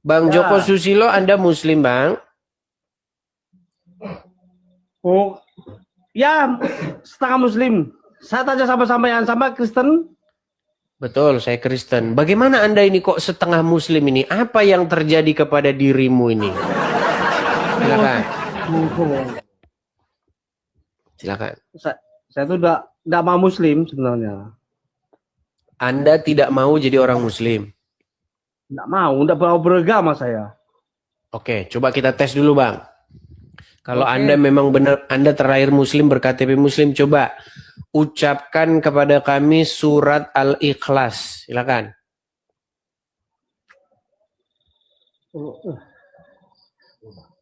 Bang Joko Ya. Susilo, Anda Muslim, Bang? Oh, ya setengah Muslim. Saya tanya sama sampean sama Kristen. Betul, saya Kristen. Bagaimana Anda ini kok setengah Muslim ini? Apa yang terjadi kepada dirimu ini? Silakan, silakan. Saya tuh udah mau Muslim sebenarnya. Anda tidak mau jadi orang Muslim. Nggak mau beragama saya. Oke, coba kita tes dulu, Bang. Kalau Oke. Anda memang benar Anda terlahir Muslim berKTP Muslim, coba ucapkan kepada kami surat Al-Ikhlas. Silakan.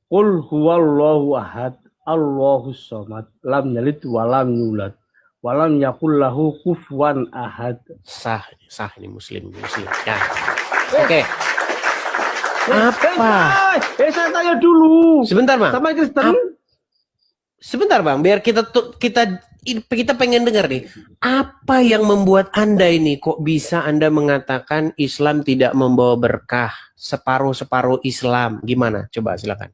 Qul huwallahu ahad, Allahus samad, lam yalid walam yulad, walam yakul lahu kufuwan ahad. Sah, sah ini Muslim, Muslim. Ya. Oke. Apa? Saya tanya dulu. Sebentar, Bang. Sama Kristen. Sebentar, Bang. Biar kita pengen dengar nih. Apa yang membuat Anda ini kok bisa Anda mengatakan Islam tidak membawa berkah, separuh-separuh Islam? Gimana? Coba silakan.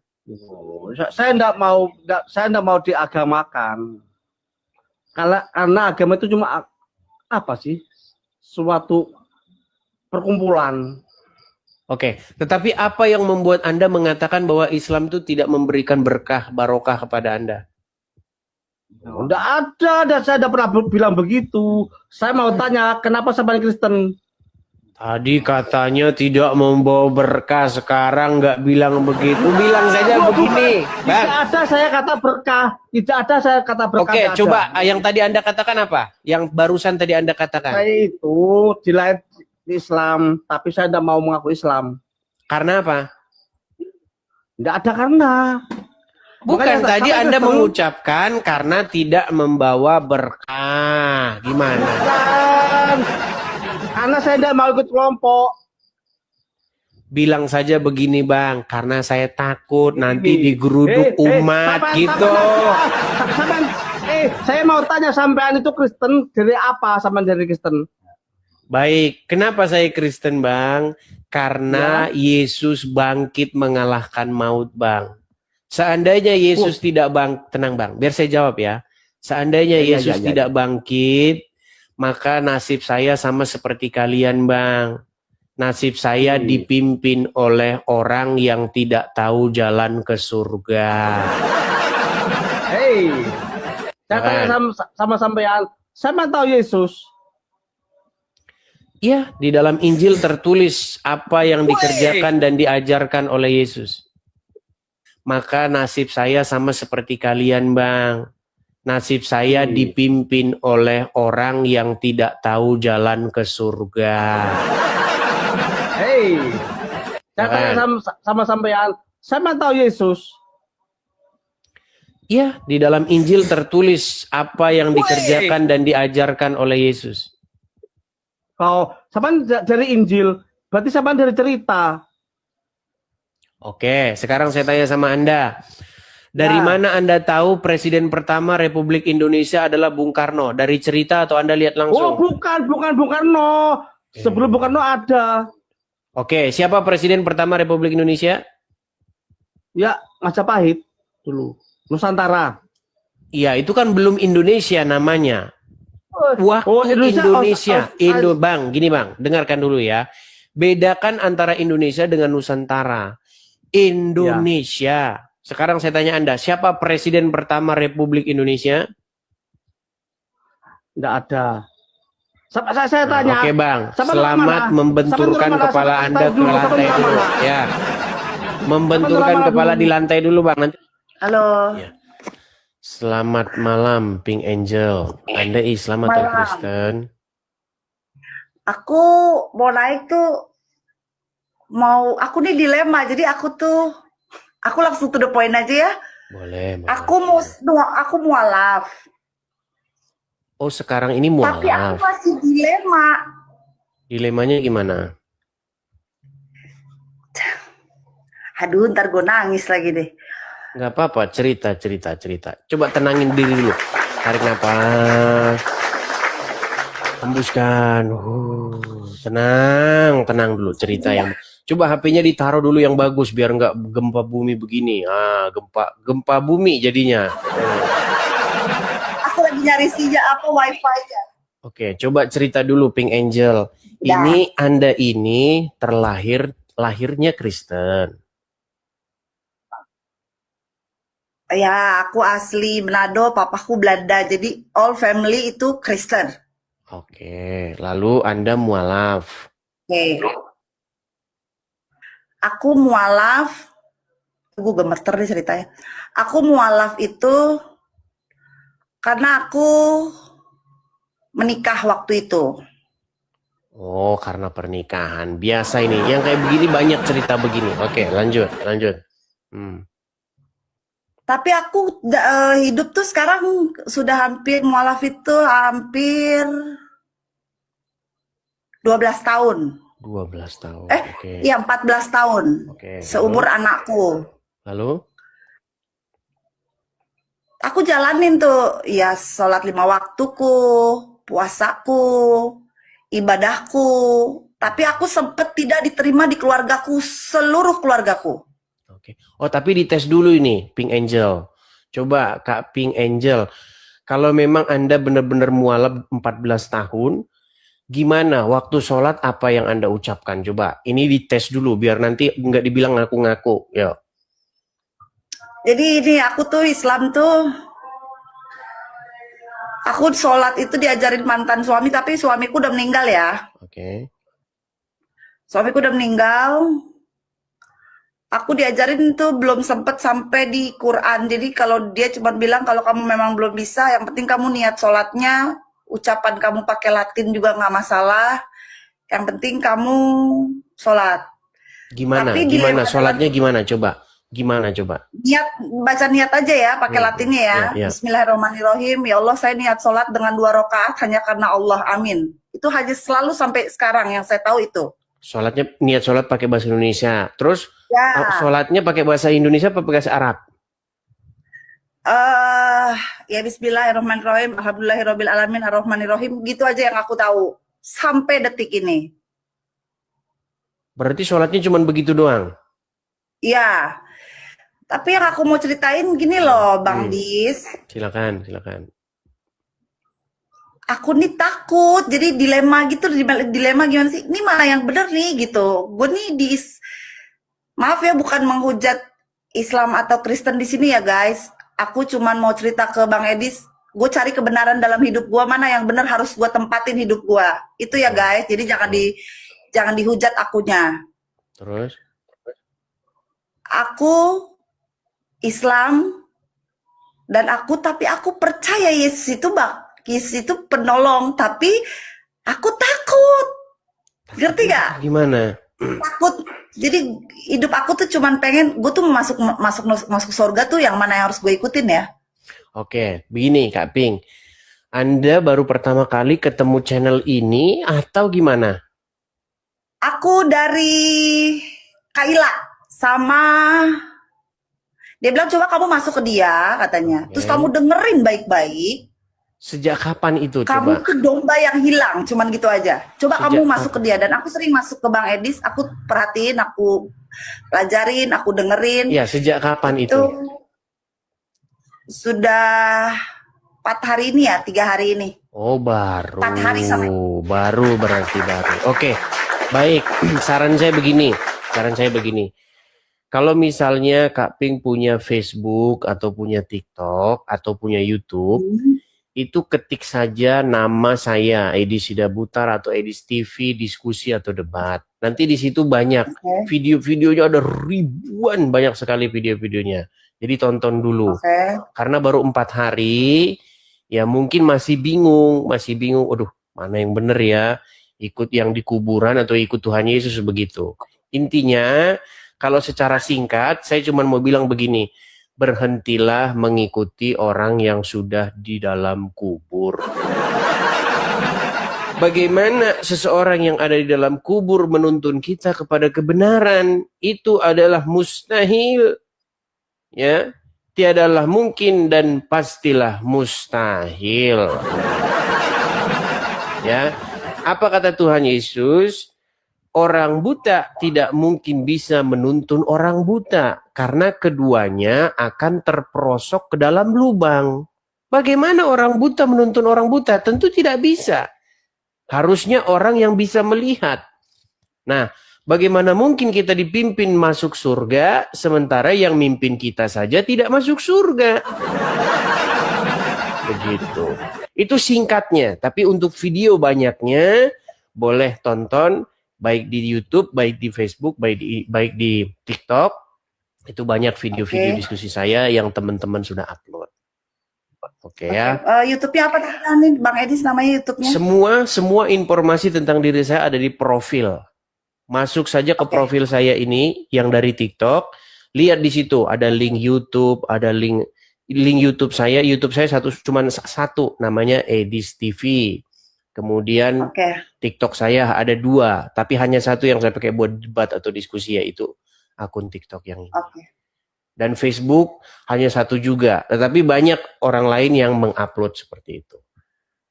Saya enggak mau diagamakan. Karena agama itu cuma apa sih? Suatu perkumpulan. Oke, tetapi apa yang membuat Anda mengatakan bahwa Islam itu tidak memberikan berkah, barokah kepada Anda? Enggak ada, dan saya tidak pernah bilang begitu. Saya mau tanya, kenapa sampai Kristen? Tadi katanya tidak membawa berkah, sekarang nggak bilang begitu. Bilang saja begini, Bang. Tidak ada saya kata berkah. Tidak ada saya kata berkah. Oke, coba yang tadi Anda katakan apa? Yang barusan tadi Anda katakan. Saya itu dilahir di Islam, tapi saya tidak mau mengaku Islam. Karena apa? Tidak ada karena. Bukan, Makanya tadi Anda Kristen, mengucapkan karena tidak membawa berkah. Gimana? bukan. Karena saya tidak mau ikut kelompok. Bilang saja begini, Bang, karena saya takut nanti digeruduk umat gitu. Saya mau tanya, sampean itu Kristen dari apa? Sampean dari Kristen? Baik, kenapa saya Kristen, Bang? Karena Yesus bangkit mengalahkan maut, Bang. Seandainya Yesus tidak tenang, Bang, biar saya jawab ya. Seandainya Yesus tidak bangkit, maka nasib saya sama seperti kalian, Bang. Nasib saya dipimpin oleh orang yang tidak tahu jalan ke surga. Hei, saya tanya sama sampean, saya tahu Yesus. Ya, di dalam Injil tertulis apa yang dikerjakan dan diajarkan oleh Yesus. Maka nasib saya sama seperti kalian, Bang. Nasib saya dipimpin oleh orang yang tidak tahu jalan ke surga. Hei, saya tanya sama sampean, saya tahu Yesus. Ya, di dalam Injil tertulis apa yang dikerjakan dan diajarkan oleh Yesus. Kalau sampean dari Injil, berarti sampean dari cerita. Oke, sekarang saya tanya sama Anda. Dari mana Anda tahu Presiden pertama Republik Indonesia adalah Bung Karno? Dari cerita atau Anda lihat langsung? Oh, bukan Bung Karno. Sebelum Bung Karno ada. Oke, siapa Presiden pertama Republik Indonesia? Ya, Majapahit dulu. Nusantara. Iya, itu kan belum Indonesia namanya. Waktu Indonesia. Bang, gini Bang, dengarkan dulu ya. Bedakan antara Indonesia dengan Nusantara. Indonesia. Ya. Sekarang saya tanya Anda, siapa Presiden pertama Republik Indonesia? Tidak ada. Saya tanya. Oke Bang, selamat membenturkan kepala Anda ke lantai dulu. Ya, membenturkan kepala di lantai dulu Bang. Nanti. Halo. Ya. Selamat malam, Pink Angel. Anda Islam atau Kristen? Aku mau naik tuh, aku nih dilema. Jadi aku langsung to the point aja ya. Boleh. Aku mualaf. Oh, sekarang ini mualaf. Tapi aku masih dilema. Dilemanya gimana? Aduh, ntar gue nangis lagi deh. Nggak apa-apa, cerita. Coba tenangin diri dulu. Tarik nafas. Hembuskan. Tenang dulu cerita yang Coba HP-nya ditaruh dulu yang bagus biar nggak gempa bumi begini. Ah, gempa bumi jadinya. Aku lagi nyari wifi-nya. Oke, coba cerita dulu Pink Angel. Ya. Ini Anda ini lahirnya Kristen. Ya, aku asli Manado, papaku Belanda. Jadi all family itu Kristen. Oke, lalu Anda mualaf. Oke. Aku mualaf, gue gemeter nih ceritanya. Aku mualaf itu karena aku menikah waktu itu. Oh, karena pernikahan. Biasa ini. Yang kayak begini banyak cerita begini. Oke, lanjut. Tapi aku hidup tuh sekarang sudah hampir mualaf itu hampir 12 tahun. 12 tahun. Oke. Iya 14 tahun. Oke. Seumur anakku. Lalu? Aku jalanin tuh ya sholat 5 waktuku, puasaku, ibadahku. Tapi aku sempet tidak diterima di keluargaku, seluruh keluargaku. Oke. Oh, tapi dites dulu ini, Pink Angel. Coba Kak Pink Angel, kalau memang Anda benar-benar mualaf 14 tahun, gimana waktu sholat apa yang Anda ucapkan? Coba, ini dites dulu biar nanti nggak dibilang ngaku-ngaku. Yuk. Jadi ini aku tuh Islam tuh, aku sholat itu diajarin mantan suami, tapi suamiku udah meninggal ya. Oke. Suamiku udah meninggal. Aku diajarin tuh belum sempet sampai di Quran. Jadi kalau dia cuma bilang kalau kamu memang belum bisa, yang penting kamu niat sholatnya, ucapan kamu pakai Latin juga nggak masalah. Yang penting kamu sholat. Gimana? Tapi Gimana sholatnya gimana? Coba. Gimana coba? Niat, baca niat aja ya, pakai Latinnya ya. Ya. Bismillahirrahmanirrahim. Ya Allah, saya niat sholat dengan 2 rakaat hanya karena Allah. Amin. Itu hanya selalu sampai sekarang yang saya tahu itu. Sholatnya niat sholat pakai bahasa Indonesia. Terus Ya. sholatnya pakai bahasa Indonesia apa pakai bahasa Arab? Ya Bismillahirrahmanirrahim. Alhamdulillahirabbil alamin arrahmanirrahim. Gitu aja yang aku tahu sampai detik ini. Berarti sholatnya cuma begitu doang? Iya. Tapi yang aku mau ceritain gini loh, Bang Dis. Silakan. Aku nih takut, jadi dilema gitu, dilema gimana sih? Ini mana yang bener nih gitu. Gue nih maaf ya bukan menghujat Islam atau Kristen di sini ya guys. Aku cuman mau cerita ke Bang Edis. Gue cari kebenaran dalam hidup gue, mana yang bener harus gue tempatin hidup gue. Itu ya guys. Jadi jangan dihujat akunya. Terus? Aku Islam dan tapi aku percaya Yesus itu Yesus itu penolong, tapi aku takut. Ngerti gak? Gimana? Takut. Jadi hidup aku tuh cuman pengen gue tuh masuk surga tuh yang mana yang harus gue ikutin ya. Oke, begini Kak Pink. Anda baru pertama kali ketemu channel ini atau gimana? Aku dari Kaila sama dia bilang coba kamu masuk ke dia katanya. Terus kamu dengerin baik-baik. Sejak kapan itu kamu coba? tuh domba yang hilang, cuman gitu aja. Coba kamu masuk ke dia. Dan aku sering masuk ke Bang Edis, aku perhatiin, aku pelajarin, aku dengerin. Ya, sejak kapan itu? Sudah 4 hari ini ya, 3 hari ini. Oh, baru. 4 hari sampai. Baru berarti baru. Oke, baik. Saran saya begini. Kalau misalnya Kak Pink punya Facebook atau punya TikTok atau punya YouTube, itu ketik saja nama saya, Edi Sidabutar atau Edis TV, diskusi atau debat. Nanti di situ banyak video-videonya, ada ribuan, banyak sekali video-videonya. Jadi tonton dulu. Karena baru 4 hari, ya mungkin masih bingung. Aduh, mana yang benar ya? Ikut yang di kuburan atau ikut Tuhan Yesus begitu. Intinya, kalau secara singkat, saya cuma mau bilang begini. Berhentilah mengikuti orang yang sudah di dalam kubur. Bagaimana seseorang yang ada di dalam kubur menuntun kita kepada kebenaran? Itu adalah mustahil. Ya, tiadalah mungkin dan pastilah mustahil. Ya, apa kata Tuhan Yesus? orang buta tidak mungkin bisa menuntun orang buta karena keduanya akan terperosok ke dalam lubang. Bagaimana orang buta menuntun orang buta? Tentu tidak bisa. Harusnya orang yang bisa melihat. Nah, bagaimana mungkin kita dipimpin masuk surga sementara yang mimpin kita saja tidak masuk surga? Begitu. Itu singkatnya, tapi untuk video banyaknya boleh tonton baik di YouTube, baik di Facebook, baik di TikTok. Itu banyak video-video diskusi saya yang teman-teman sudah upload. Oke ya. YouTube-nya apa nih Bang Edis namanya YouTube-nya? Semua informasi tentang diri saya ada di profil. Masuk saja ke profil saya ini yang dari TikTok. Lihat di situ ada link YouTube, ada link YouTube saya. YouTube saya cuma satu, namanya Edis TV. Kemudian TikTok saya ada 2, tapi hanya satu yang saya pakai buat debat atau diskusi, yaitu akun TikTok yang ini. Dan Facebook hanya 1 juga, tetapi banyak orang lain yang mengupload seperti itu.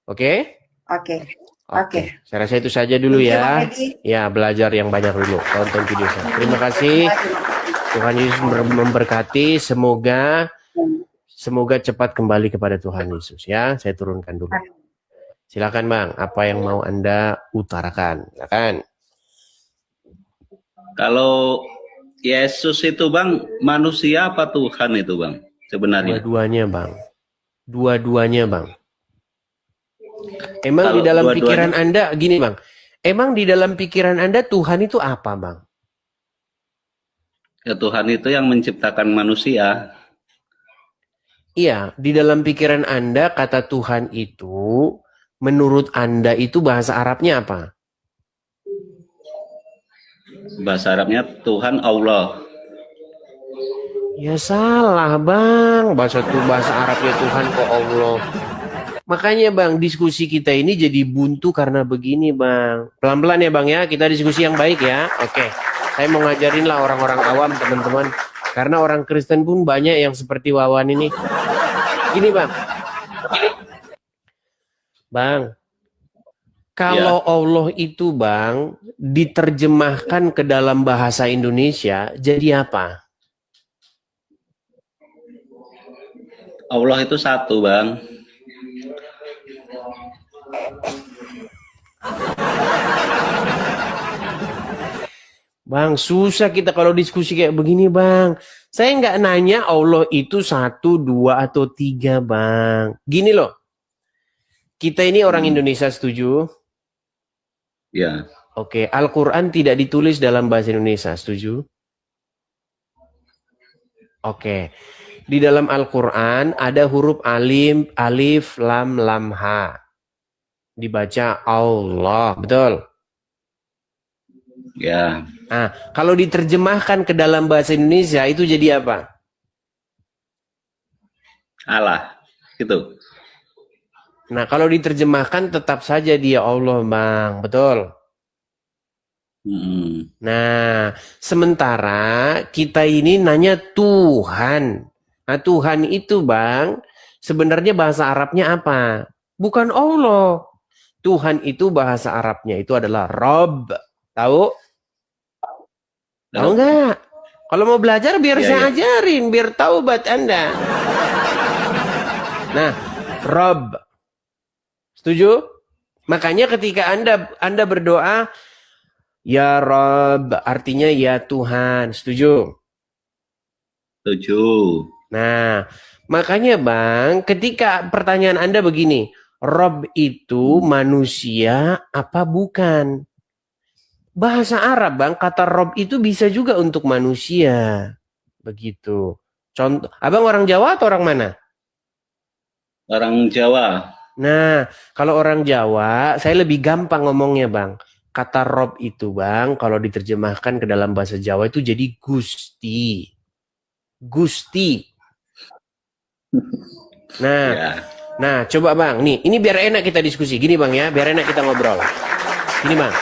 Oke? Oke. Saya rasa itu saja dulu ya. Ya, belajar yang banyak dulu. Tonton video saya. Terima kasih. Tuhan Yesus memberkati. Semoga cepat kembali kepada Tuhan Yesus ya. Saya turunkan dulu. Silakan Bang, apa yang mau Anda utarakan? Silakan. Kalau Yesus itu Bang, manusia apa Tuhan itu Bang? Sebenarnya. Dua-duanya Bang. Dua-duanya Bang. Emang kalau di dalam pikiran Anda, gini Bang. Emang di dalam pikiran Anda Tuhan itu apa Bang? Ya, Tuhan itu yang menciptakan manusia. Iya, di dalam pikiran Anda kata Tuhan itu, menurut Anda itu bahasa Arabnya apa? Bahasa Arabnya Tuhan Allah. Ya salah Bang, bahasa Arabnya Tuhan kok Allah. Makanya Bang, diskusi kita ini jadi buntu karena begini Bang. Pelan-pelan ya Bang ya, kita diskusi yang baik ya. Oke, saya mau ngajarin lah orang-orang awam teman-teman. Karena orang Kristen pun banyak yang seperti Wawan ini. Gini Bang. Bang, kalau Allah itu Bang diterjemahkan ke dalam bahasa Indonesia jadi apa? Allah itu satu Bang. Bang, susah kita kalau diskusi kayak begini Bang. Saya nggak nanya Allah itu 1, 2, atau 3 Bang. Gini loh. Kita ini orang Indonesia, setuju? Ya. Oke, Al-Quran tidak ditulis dalam bahasa Indonesia, setuju? Oke. Di dalam Al-Quran ada huruf alif, lam, ha. Dibaca Allah, betul? Ya. Nah, kalau diterjemahkan ke dalam bahasa Indonesia itu jadi apa? Allah, itu. Nah, kalau diterjemahkan tetap saja dia Allah, Bang. Betul? Nah, sementara kita ini nanya Tuhan. Nah, Tuhan itu, Bang, sebenarnya bahasa Arabnya apa? Bukan Allah. Tuhan itu bahasa Arabnya itu adalah Rob. Tahu? Tahu nggak? Kalau mau belajar biar saya ajarin, biar tahu buat Anda. Nah, Rob. Setuju? Makanya ketika Anda berdoa, ya Rob, artinya ya Tuhan. Setuju? Setuju. Nah, makanya Bang, ketika pertanyaan Anda begini, Rob itu manusia apa bukan? Bahasa Arab Bang, kata Rob itu bisa juga untuk manusia. Begitu. Contoh, Abang orang Jawa atau orang mana? Orang Jawa. Nah, kalau orang Jawa, saya lebih gampang ngomongnya Bang. Kata Rob itu Bang, kalau diterjemahkan ke dalam bahasa Jawa itu jadi Gusti. Gusti. Nah, nah coba Bang, nih, ini biar enak kita diskusi. Gini Bang ya, biar enak kita ngobrol. Gini Bang,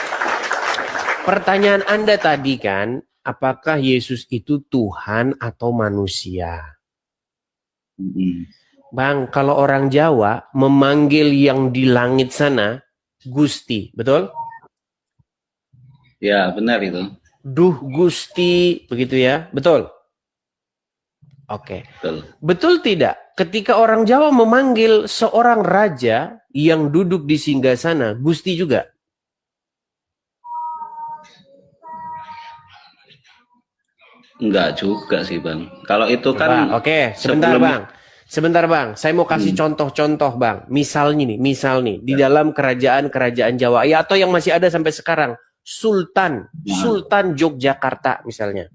pertanyaan Anda tadi kan, apakah Yesus itu Tuhan atau manusia? Bang, kalau orang Jawa memanggil yang di langit sana Gusti, betul? Ya, benar itu. Duh Gusti, begitu ya? Betul? Oke. Betul. Betul tidak? Ketika orang Jawa memanggil seorang raja yang duduk di singgasana, Gusti juga. Enggak juga sih, Bang. Kalau itu Coba, kan oke, sebentar sebelum- Bang. Sebentar Bang, saya mau kasih contoh-contoh Bang. Misal nih, di dalam kerajaan-kerajaan Jawa ya, atau yang masih ada sampai sekarang, Sultan Yogyakarta misalnya.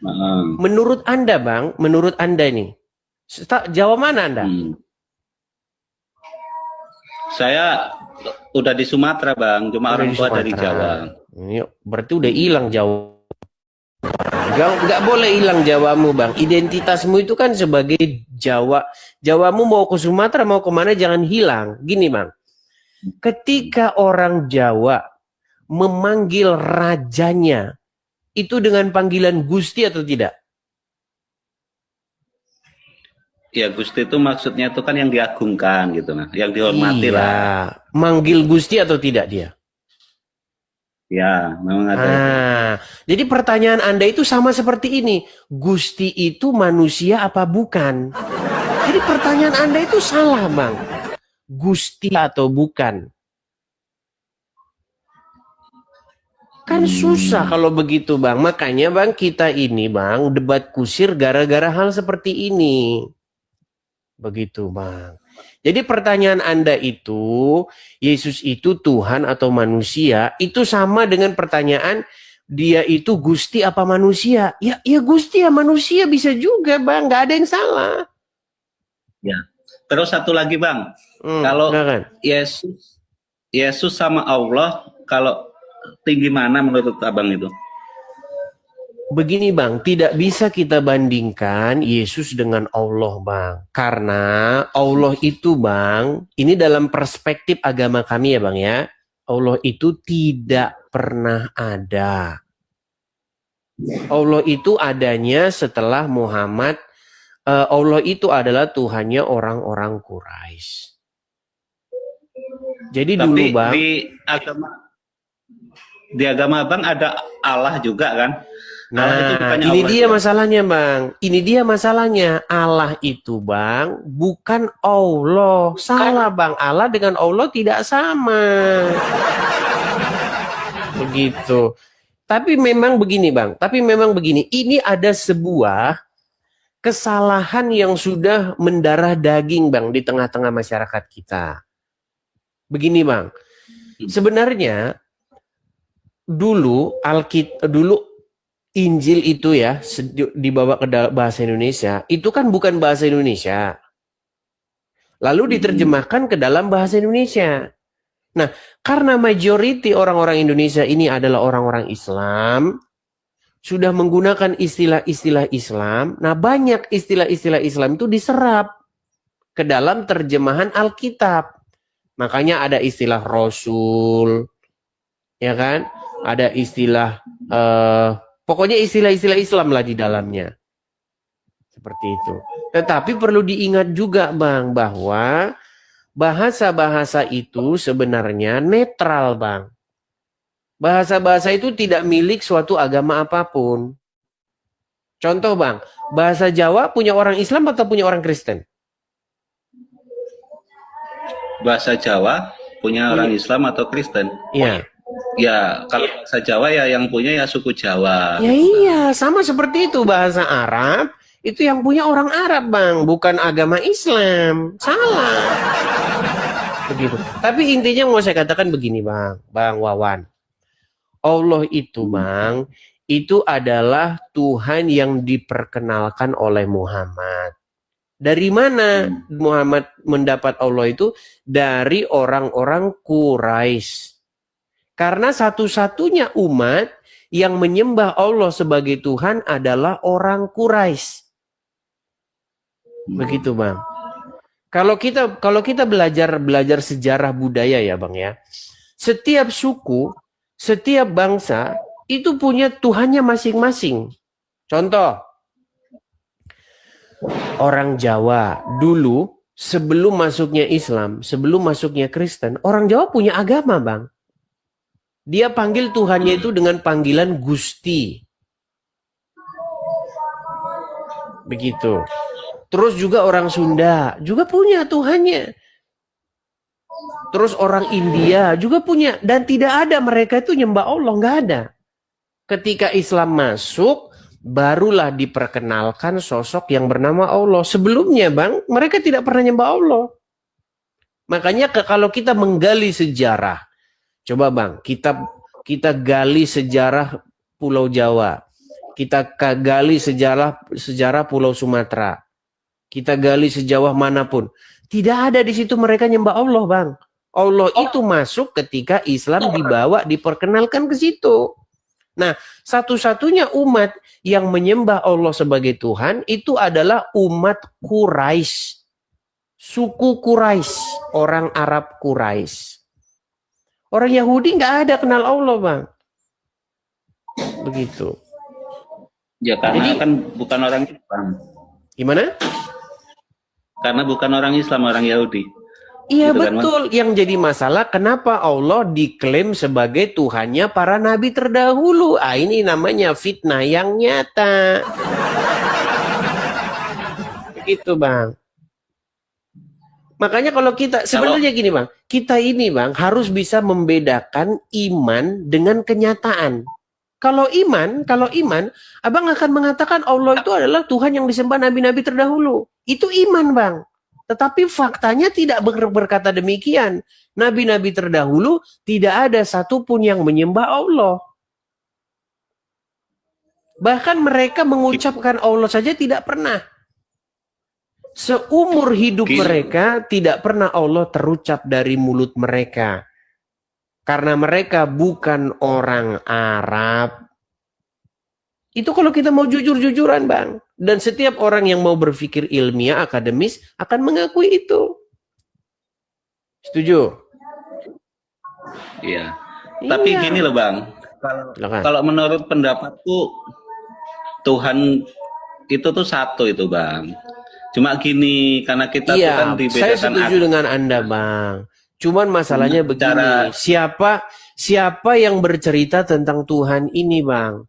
Heeh. Menurut Anda Bang, menurut Anda nih, Jawa mana Anda? Saya udah di Sumatera, Bang. Cuma Udah orang di tua dari Sumatera. Jawa. Ini berarti udah hilang Jawa. Nggak boleh hilang Jawamu Bang. Identitasmu itu kan sebagai Jawa. Jawamu mau ke Sumatera mau kemana jangan hilang. Gini Bang. Ketika orang Jawa memanggil rajanya itu dengan panggilan Gusti atau tidak? Ya, Gusti itu maksudnya itu kan yang diagungkan gitu, nah, yang dihormati Iya. lah. Manggil Gusti atau tidak dia? Ya, memang ada. Jadi pertanyaan Anda itu sama seperti ini. Gusti itu manusia apa bukan? Jadi pertanyaan Anda itu salah, Bang. Gusti atau bukan? Kan susah kalau begitu, Bang. Makanya, Bang, kita ini, Bang, debat kusir gara-gara hal seperti ini. Begitu, Bang. Jadi pertanyaan Anda itu, Yesus itu Tuhan atau manusia, itu sama dengan pertanyaan dia itu Gusti apa manusia? Ya Gusti ya manusia bisa juga Bang, nggak ada yang salah. Ya. Terus satu lagi Bang, kalau silakan. Yesus sama Allah, kalau tinggi mana menurut Abang itu? Begini Bang, tidak bisa kita bandingkan Yesus dengan Allah Bang. Karena Allah itu Bang, ini dalam perspektif agama kami ya Bang ya. Allah itu tidak pernah ada. Allah itu adanya setelah Muhammad. Allah itu adalah Tuhannya orang-orang Quraisy. Jadi tapi dulu Bang. Di agama Bang ada Allah juga kan? Nah, ini dia masalahnya Bang. Ini dia masalahnya. Allah itu Bang, bukan Allah. Salah Bang. Allah dengan Allah tidak sama. Begitu. Tapi memang begini Bang. Ini ada sebuah kesalahan yang sudah mendarah daging Bang di tengah-tengah masyarakat kita. Begini Bang. Sebenarnya dulu Injil itu ya dibawa ke bahasa Indonesia, itu kan bukan bahasa Indonesia. Lalu diterjemahkan ke dalam bahasa Indonesia. Nah, karena majority orang-orang Indonesia ini adalah orang-orang Islam, sudah menggunakan istilah-istilah Islam, nah banyak istilah-istilah Islam itu diserap ke dalam terjemahan Alkitab. Makanya ada istilah Rasul, ya kan? Ada istilah pokoknya istilah-istilah Islam lah di dalamnya. Seperti itu. Tetapi perlu diingat juga Bang, bahwa bahasa-bahasa itu sebenarnya netral Bang. Bahasa-bahasa itu tidak milik suatu agama apapun. Contoh Bang, bahasa Jawa punya orang Islam atau punya orang Kristen? Bahasa Jawa punya orang Islam atau Kristen? Iya. Ya, kalau bahasa Jawa ya yang punya ya suku Jawa. Ya iya, sama seperti itu. Bahasa Arab itu yang punya orang Arab Bang, bukan agama Islam. Salah. Begitu. Tapi intinya mau saya katakan begini Bang Wawan. Allah itu Bang, itu adalah Tuhan yang diperkenalkan oleh Muhammad. Dari mana Muhammad mendapat Allah itu? Dari orang-orang Quraisy. Karena satu-satunya umat yang menyembah Allah sebagai Tuhan adalah orang Quraisy. Begitu Bang. Kalau kita belajar sejarah budaya ya Bang ya. Setiap suku, setiap bangsa itu punya Tuhannya masing-masing. Contoh, orang Jawa dulu sebelum masuknya Islam, sebelum masuknya Kristen, orang Jawa punya agama Bang. Dia panggil Tuhannya itu dengan panggilan Gusti. Begitu. Terus juga orang Sunda juga punya Tuhannya. Terus orang India juga punya. Dan tidak ada mereka itu nyembah Allah. Nggak ada. Ketika Islam masuk, barulah diperkenalkan sosok yang bernama Allah. Sebelumnya bang, mereka tidak pernah nyembah Allah. Makanya kalau kita menggali sejarah, coba bang, kita gali sejarah Pulau Jawa. Kita gali sejarah Pulau Sumatera. Kita gali sejauh manapun. Tidak ada di situ mereka nyembah Allah, bang. Allah itu masuk ketika Islam dibawa, diperkenalkan ke situ. Nah, satu-satunya umat yang menyembah Allah sebagai Tuhan itu adalah umat Quraisy. Suku Quraisy, orang Arab Quraisy. Orang Yahudi nggak ada kenal Allah, bang. Begitu. Ya karena kan bukan orang Islam. Gimana? Karena bukan orang Islam, orang Yahudi. Iya Gitu kan, betul. Yang jadi masalah kenapa Allah diklaim sebagai Tuhannya para nabi terdahulu. Ah, ini namanya fitnah yang nyata. Begitu bang. Makanya kalau kita sebenarnya gini bang, kita ini bang harus bisa membedakan iman dengan kenyataan. Kalau iman, abang akan mengatakan Allah itu adalah Tuhan yang disembah nabi-nabi terdahulu. Itu iman bang. Tetapi faktanya tidak berkata demikian. Nabi-nabi terdahulu tidak ada satupun yang menyembah Allah. Bahkan mereka mengucapkan Allah saja tidak pernah. Seumur hidup mereka tidak pernah Allah terucap dari mulut mereka. Karena mereka bukan orang Arab. Itu kalau kita mau jujur-jujuran bang. Dan setiap orang yang mau berpikir ilmiah, akademis akan mengakui itu. Setuju? Iya. Tapi gini loh bang. Kalau menurut pendapatku Tuhan itu tuh satu itu bang. Cuma gini, karena kita tuh kan dibedakan. Saya setuju dengan Anda bang. Cuman masalahnya begini, siapa yang bercerita tentang Tuhan ini bang?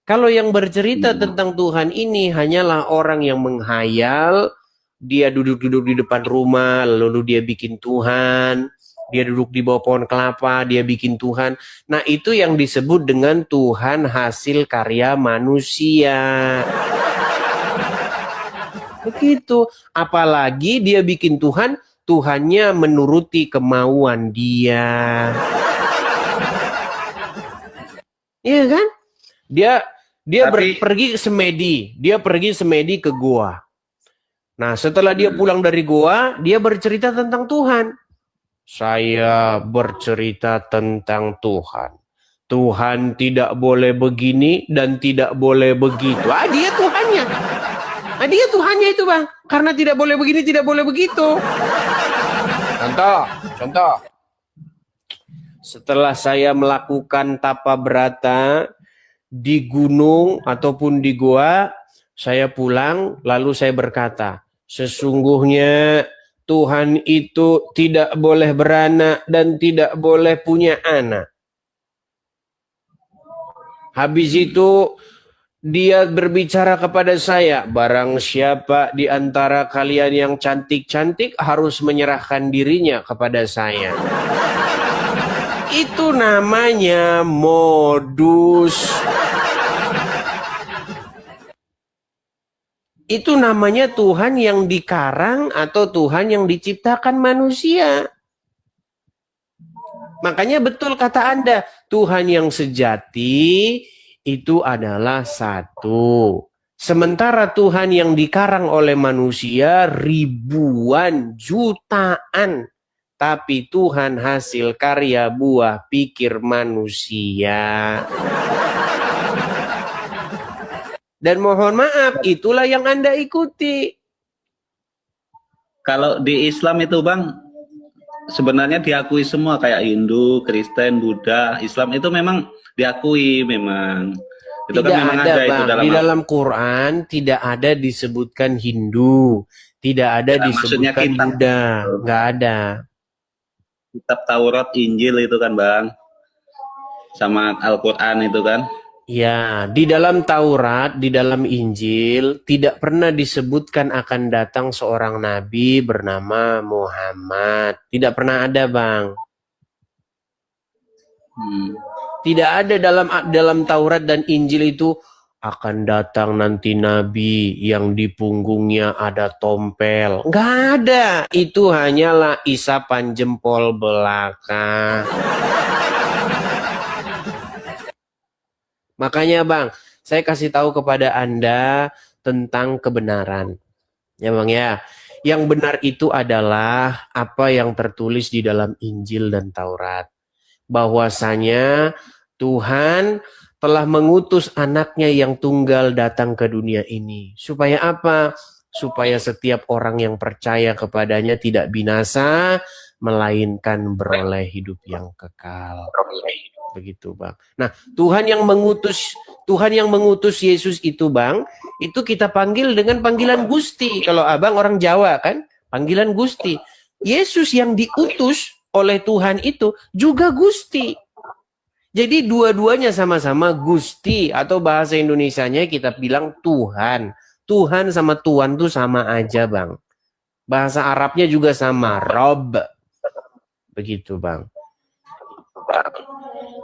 Kalau yang bercerita tentang Tuhan ini hanyalah orang yang menghayal, dia duduk-duduk di depan rumah, lalu dia bikin Tuhan, dia duduk di bawah pohon kelapa, dia bikin Tuhan. Nah itu yang disebut dengan Tuhan hasil karya manusia. Begitu, apalagi dia bikin Tuhan, Tuhannya menuruti kemauan dia. Iya kan? Dia pergi semedi, dia pergi semedi ke goa. Nah, setelah dia pulang dari goa, dia bercerita tentang Tuhan. Saya bercerita tentang Tuhan. Tuhan tidak boleh begini dan tidak boleh begitu. Ah, dia Tuhannya. Ah, dia Tuhannya itu, bang. Karena tidak boleh begini, tidak boleh begitu. Contoh. Setelah saya melakukan tapa berata di gunung ataupun di goa, saya pulang lalu saya berkata, sesungguhnya Tuhan itu tidak boleh beranak dan tidak boleh punya anak. Habis itu dia berbicara kepada saya, barang siapa di antara kalian yang cantik-cantik harus menyerahkan dirinya kepada saya. Itu namanya modus. Itu namanya Tuhan yang dikarang atau Tuhan yang diciptakan manusia. Makanya betul kata Anda, Tuhan yang sejati itu adalah satu. Sementara Tuhan yang dikarang oleh manusia ribuan, jutaan. Tapi Tuhan hasil karya buah pikir manusia. Dan mohon maaf, itulah yang Anda ikuti. Kalau di Islam itu bang, sebenarnya diakui semua kayak Hindu, Kristen, Buddha, Islam itu memang diakui memang. Itu Tidak kan memang ada, ada bang. itu Di dalam Quran tidak ada disebutkan Hindu, tidak ada disebutkan Buddha, nggak ada. Kitab Taurat, Injil itu kan bang. sama Al-Quran itu kan. Ya, di dalam Taurat, di dalam Injil, tidak pernah disebutkan akan datang seorang nabi bernama Muhammad. Tidak pernah ada, Bang. Tidak ada dalam Taurat dan Injil itu akan datang nanti nabi yang di punggungnya ada tompel. Nggak ada. Itu hanyalah isapan jempol belaka. Makanya Bang, saya kasih tahu kepada Anda tentang kebenaran. Ya Bang ya. Yang benar itu adalah apa yang tertulis di dalam Injil dan Taurat. Bahwasanya Tuhan telah mengutus anaknya yang tunggal datang ke dunia ini. Supaya apa? Supaya setiap orang yang percaya kepadanya tidak binasa, melainkan beroleh hidup yang kekal. Begitu Bang. Nah, Tuhan yang mengutus Yesus itu Bang, itu kita panggil dengan panggilan Gusti. Kalau Abang orang Jawa kan, panggilan Gusti. Yesus yang diutus oleh Tuhan itu juga Gusti. Jadi dua-duanya sama-sama Gusti, atau bahasa Indonesianya kita bilang Tuhan. Tuhan sama Tuhan tuh sama aja Bang. Bahasa Arabnya juga sama, Rob. Begitu Bang.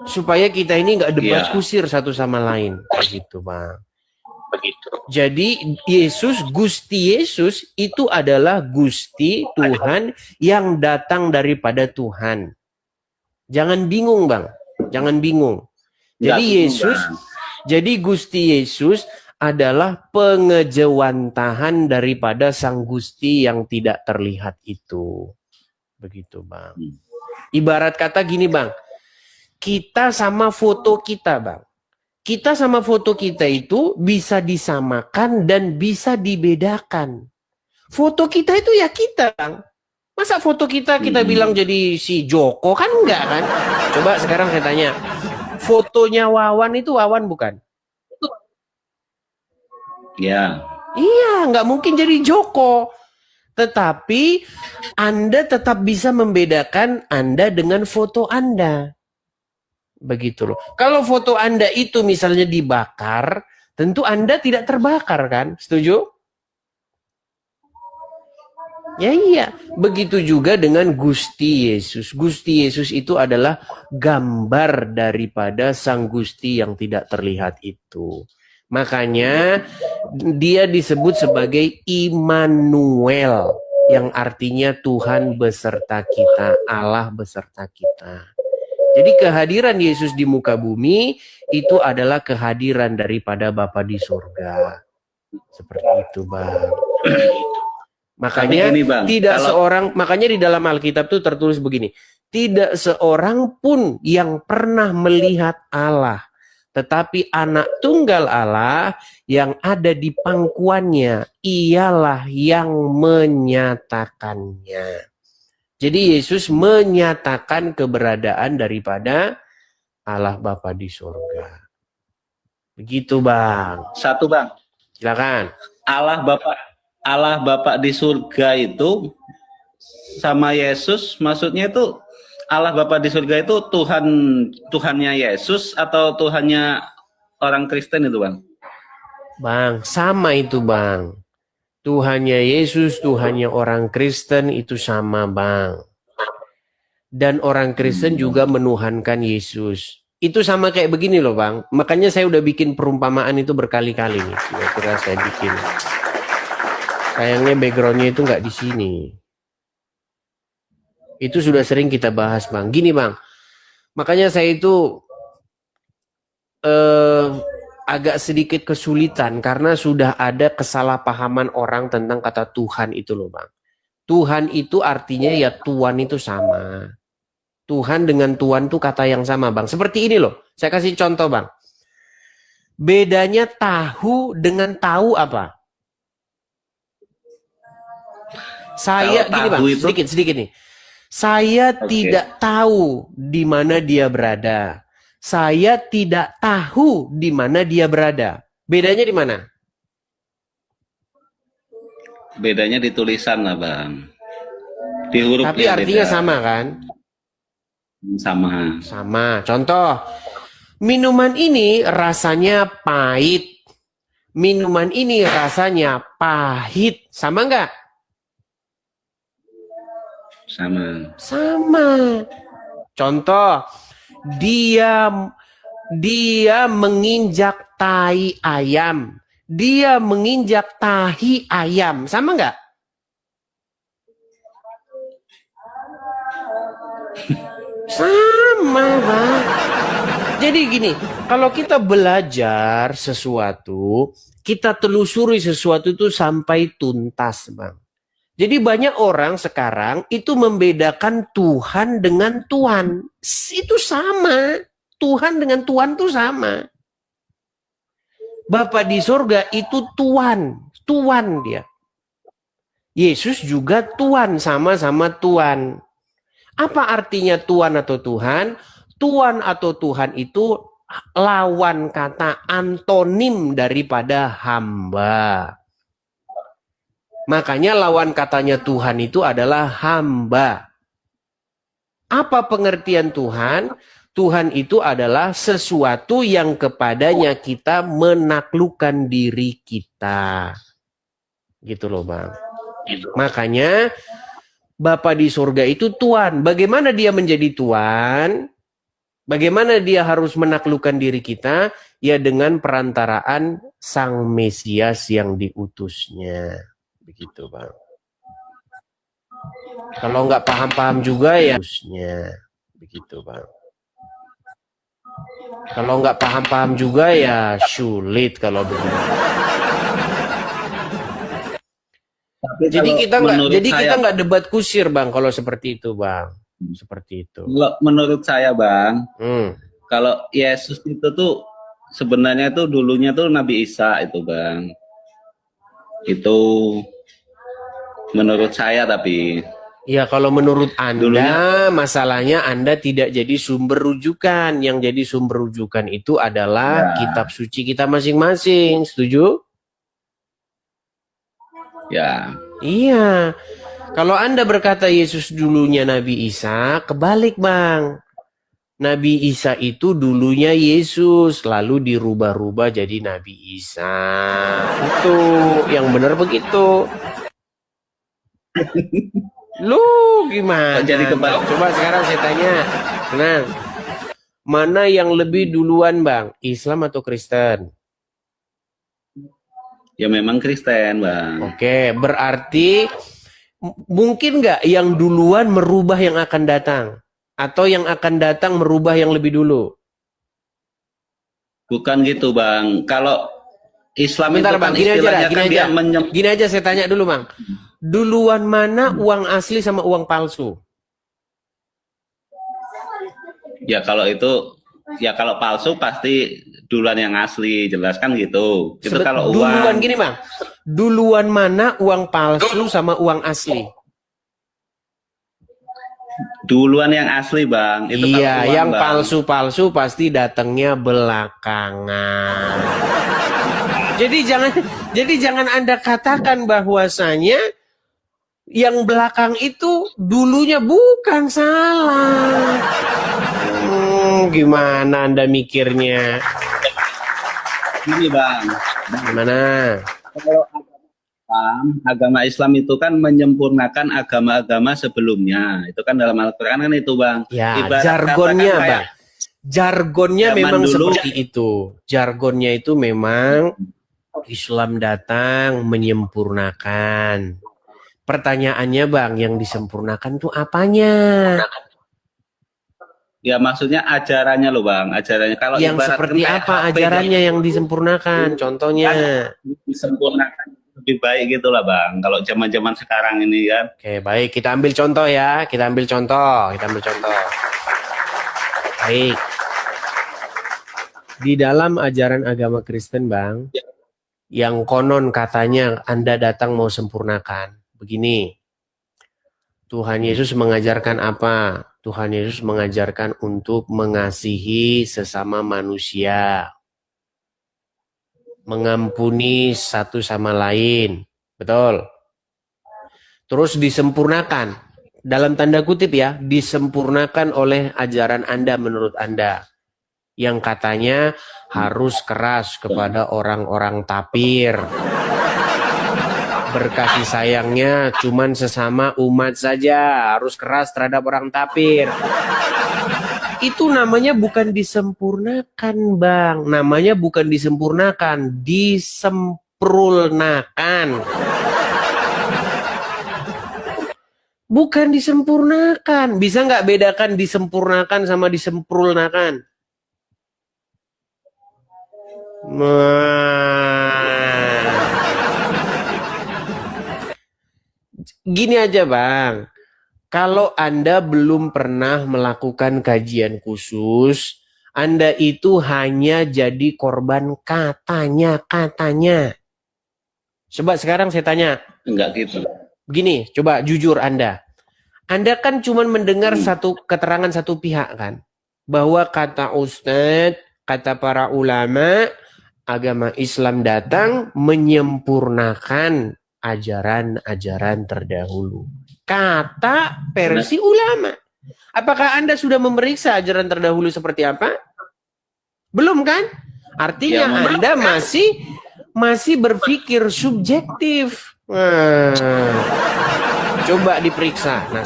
Supaya kita ini nggak debat kusir satu sama lain, begitu Bang. Begitu. Jadi Yesus, Gusti Yesus itu adalah Gusti Tuhan yang datang daripada Tuhan. Jangan bingung Bang, jangan bingung. Jadi Gusti Yesus adalah pengejawantahan daripada Sang Gusti yang tidak terlihat itu, begitu Bang. Ibarat kata gini Bang. Kita sama foto kita Bang. Kita sama foto kita itu bisa disamakan dan bisa dibedakan. Foto kita itu ya kita Bang. Masa foto kita bilang jadi si Joko kan enggak kan? Coba sekarang saya tanya. Fotonya Wawan itu Wawan bukan? Ya. Iya, nggak mungkin jadi Joko. Tetapi Anda tetap bisa membedakan Anda dengan foto Anda. Begitu loh. Kalau foto Anda itu misalnya dibakar, tentu Anda tidak terbakar kan? Setuju? Ya iya. Begitu juga dengan Gusti Yesus. Gusti Yesus itu adalah gambar daripada Sang Gusti yang tidak terlihat itu. Makanya dia disebut sebagai Immanuel, yang artinya Tuhan beserta kita, Allah beserta kita. Jadi kehadiran Yesus di muka bumi itu adalah kehadiran daripada Bapa di surga. Seperti itu, Bang. Makanya makanya di dalam Alkitab itu tertulis begini, tidak seorang pun yang pernah melihat Allah, tetapi anak tunggal Allah yang ada di pangkuannya, ialah yang menyatakannya. Jadi Yesus menyatakan keberadaan daripada Allah Bapa di surga. Begitu Bang. Satu Bang. Silakan. Allah Bapa di surga itu sama Yesus, maksudnya itu Allah Bapa di surga itu Tuhannya Yesus atau Tuhannya orang Kristen itu Bang? Bang, sama itu Bang. Tuhannya Yesus, Tuhannya orang Kristen itu sama Bang. Dan orang Kristen juga menuhankan Yesus. Itu sama kayak begini loh Bang. Makanya saya udah bikin perumpamaan itu berkali-kali nih. Kira-kira saya bikin. Sayangnya backgroundnya itu nggak di sini. Itu sudah sering kita bahas Bang. Gini Bang. Makanya saya itu agak sedikit kesulitan karena sudah ada kesalahpahaman orang tentang kata Tuhan itu loh Bang. Tuhan itu artinya ya Tuhan itu sama. Tuhan dengan Tuhan itu kata yang sama Bang. Seperti ini loh. Saya kasih contoh Bang. Bedanya tahu dengan tahu apa? Saya gini Bang, sedikit nih. Saya tidak tahu di mana dia berada. Saya tidak tahu di mana dia berada. Bedanya di mana? Bedanya di tulisan lah Bang. Di hurufnya. Tapi artinya beda. sama kan? Sama. Sama. Contoh, Minuman ini rasanya pahit. Minuman ini rasanya pahit. Sama nggak? Sama. Sama. Contoh, dia menginjak tai ayam. Dia menginjak tahi ayam. Sama nggak? Sama, Bang. Jadi gini, kalau kita belajar sesuatu, kita telusuri sesuatu itu sampai tuntas, Bang. Jadi banyak orang sekarang itu membedakan Tuhan dengan Tuhan. Itu sama. Tuhan dengan Tuhan itu sama. Bapa di surga itu Tuhan. Tuhan dia. Yesus juga Tuhan, sama-sama Tuhan. Apa artinya Tuhan atau Tuhan? Tuhan atau Tuhan itu lawan kata antonim daripada hamba. Makanya lawan katanya Tuhan itu adalah hamba. Apa pengertian Tuhan? Tuhan itu adalah sesuatu yang kepadanya kita menaklukkan diri kita. Gitu loh, Bang. Makanya Bapa di surga itu Tuhan. Bagaimana dia menjadi Tuhan? Bagaimana dia harus menaklukkan diri kita? Ya dengan perantaraan Sang Mesias yang diutusnya. Begitu, Bang. Kalau nggak paham-paham juga ya begitu, Bang. Kalau nggak paham-paham juga ya sulit kalau begitu. Jadi kita nggak debat kusir, Bang, kalau seperti itu, Bang. Seperti itu. Kalau menurut saya, Bang, kalau Yesus itu tuh sebenarnya tuh dulunya tuh Nabi Isa itu, Bang. Itu menurut saya, tapi ya kalau menurut Anda dulunya, masalahnya Anda tidak jadi sumber rujukan. Yang jadi sumber rujukan itu adalah kitab suci kita masing-masing. Setuju? Ya. Iya. Kalau Anda berkata Yesus dulunya Nabi Isa, kebalik, Bang. Nabi Isa itu dulunya Yesus, lalu dirubah-rubah jadi Nabi Isa. Itu yang benar begitu. Lu gimana? Jadi kebalik. Coba sekarang saya tanya. Tenang. Mana yang lebih duluan, Bang? Islam atau Kristen? Ya memang Kristen, Bang. Oke, berarti mungkin nggak yang duluan merubah yang akan datang? Atau yang akan datang merubah yang lebih dulu? Bukan gitu, Bang. Kalau Islam Bentar, itu Bang, kan gini aja, istilahnya kan dia gini aja saya tanya dulu, Bang. Duluan mana uang asli sama uang palsu? Ya kalau itu, ya kalau palsu pasti duluan yang asli, jelas kan gitu. Itu kalau Duluan uang. gini, Bang. Duluan mana uang palsu sama uang asli? Duluan yang asli, Bang. Itu Iya, kalau uang, yang Bang. palsu-palsu pasti datangnya belakangan. Jadi jangan Anda katakan bahwasanya yang belakang itu dulunya bukan salah. Gimana Anda mikirnya? Gini, Bang. Gimana? Kalau agama Islam itu kan menyempurnakan agama-agama sebelumnya. Itu kan dalam Al-Quran kan itu, Bang. Ya, Ibarat jargonnya, katakan Bang. Jargonnya zaman memang dulu, seperti itu. Jargonnya itu memang Islam datang menyempurnakan. Pertanyaannya, Bang, yang disempurnakan tuh apanya? ya maksudnya ajarannya loh, Bang. Ajarannya kalau Yang ibaratkan seperti kayak apa HP ajarannya yang disempurnakan? Contohnya. disempurnakan lebih baik gitulah, Bang. Kalau zaman-zaman sekarang ini kan. Oke, baik. Kita ambil contoh ya. Kita ambil contoh. Baik. Di dalam ajaran agama Kristen, Bang, yang konon katanya Anda datang mau sempurnakan. Begini, Tuhan Yesus mengajarkan apa? Tuhan Yesus mengajarkan untuk mengasihi sesama manusia. Mengampuni satu sama lain. Betul? Terus disempurnakan. Dalam tanda kutip ya, disempurnakan oleh ajaran Anda menurut Anda. yang katanya harus keras kepada orang-orang tapir. Berkasih sayangnya cuman sesama umat saja, harus keras terhadap orang tapir. Itu namanya bukan disempurnakan, Bang. Namanya bukan disempurnakan, disempurnakan. Bukan disempurnakan. Bisa nggak bedakan disempurnakan sama disempurnakan? Gini aja, Bang. Kalau Anda belum pernah melakukan kajian khusus, Anda itu hanya jadi korban katanya. Coba sekarang saya tanya. Enggak gitu. Begini, coba jujur Anda. Anda kan cuma mendengar satu keterangan satu pihak kan? Bahwa kata Ustadz, kata para ulama, agama Islam datang menyempurnakan ajaran-ajaran terdahulu. Kata versi ulama. Apakah Anda sudah memeriksa ajaran terdahulu seperti apa? Belum kan? Artinya Ya, Anda masih berpikir subjektif. Coba diperiksa. Nah,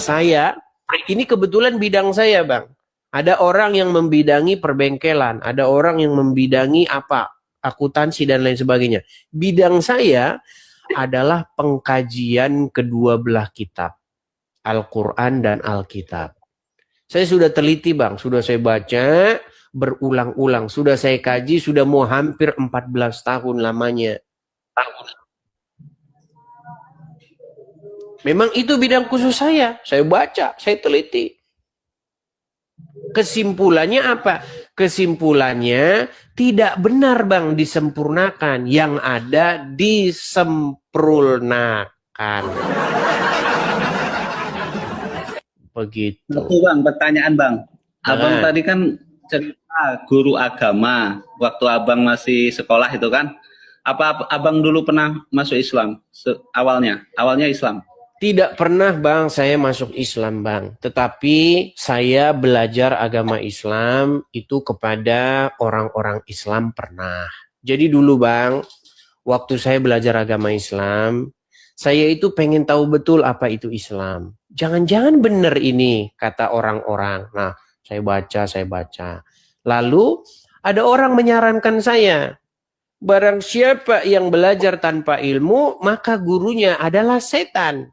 ini kebetulan bidang saya, Bang. Ada orang yang membidangi perbengkelan, ada orang yang membidangi akuntansi dan lain sebagainya. Bidang saya adalah pengkajian kedua belah kitab, Al-Quran dan Alkitab. Saya sudah teliti, Bang, sudah saya baca berulang-ulang, sudah saya kaji, sudah mau hampir 14 tahun lamanya. Memang itu bidang khusus saya baca, saya teliti. Kesimpulannya apa? Kesimpulannya tidak benar, Bang, disempurnakan. Yang ada disempurnakan. Begitu. Itu Bang, pertanyaan Bang. Abang tadi kan cerita guru agama waktu Abang masih sekolah itu kan. Apa Abang dulu pernah masuk Islam awalnya Islam? Tidak pernah, Bang, saya masuk Islam, Bang. Tetapi saya belajar agama Islam itu kepada orang-orang Islam pernah. Jadi dulu, Bang, waktu saya belajar agama Islam, saya itu pengen tahu betul apa itu Islam. Jangan-jangan benar ini, kata orang-orang. Nah, saya baca. Lalu ada orang menyarankan saya, barang siapa yang belajar tanpa ilmu, maka gurunya adalah setan.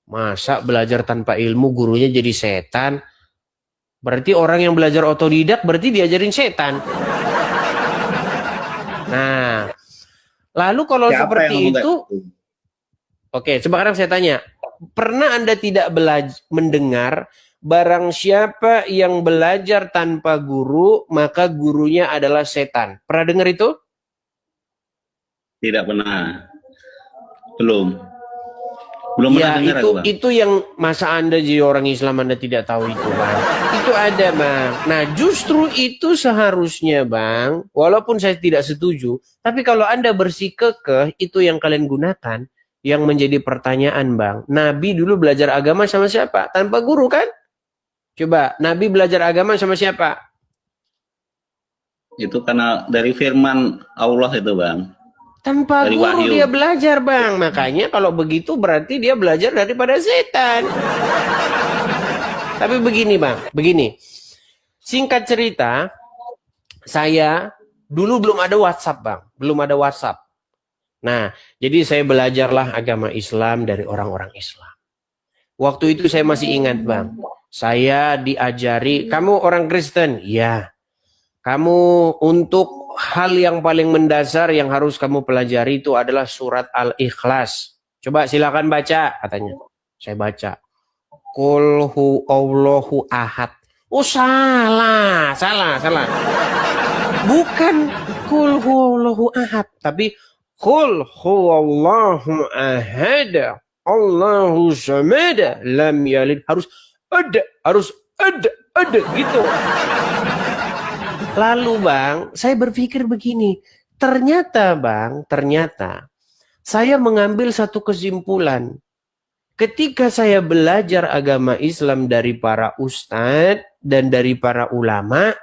Masa belajar tanpa ilmu gurunya jadi setan? Berarti orang yang belajar otodidak berarti diajarin setan. Nah, lalu kalau Siapa seperti itu, oke, sekarang saya tanya, pernah Anda tidak mendengar barang siapa yang belajar tanpa guru, maka gurunya adalah setan? Pernah dengar itu? Tidak pernah. Belum Ya, pernah dengar itu yang masa Anda jadi orang Islam Anda tidak tahu itu, Bang. Itu ada, Bang. Nah, justru itu seharusnya, Bang, walaupun saya tidak setuju, tapi kalau Anda bersikekeh, itu yang kalian gunakan, yang menjadi pertanyaan, Bang. Nabi dulu belajar agama sama siapa? Tanpa guru, kan? Coba, Nabi belajar agama sama siapa? Itu karena dari firman Allah itu, Bang. Tanpa Dari guru wahyu. dia belajar, Bang. Makanya kalau begitu berarti dia belajar daripada setan. Tapi begini, Bang. Begini. Singkat cerita, saya dulu belum ada WhatsApp, Bang. Belum ada WhatsApp. Nah, jadi saya belajarlah agama Islam dari orang-orang Islam. Waktu itu saya masih ingat, Bang. Saya diajari, kamu orang Kristen? Ya. Kamu untuk hal yang paling mendasar yang harus kamu pelajari itu adalah surat Al-Ikhlas. Coba silakan baca, katanya. Saya baca. Qul huwallahu ahad. Oh, salah. Bukan qul huwallahu ahad, tapi qul huwallahu ahad. Allahu samad, lam yalid. Harus ada gitu. Lalu, Bang, saya berpikir begini, ternyata saya mengambil satu kesimpulan. Ketika saya belajar agama Islam dari para ustadz dan dari para ulama,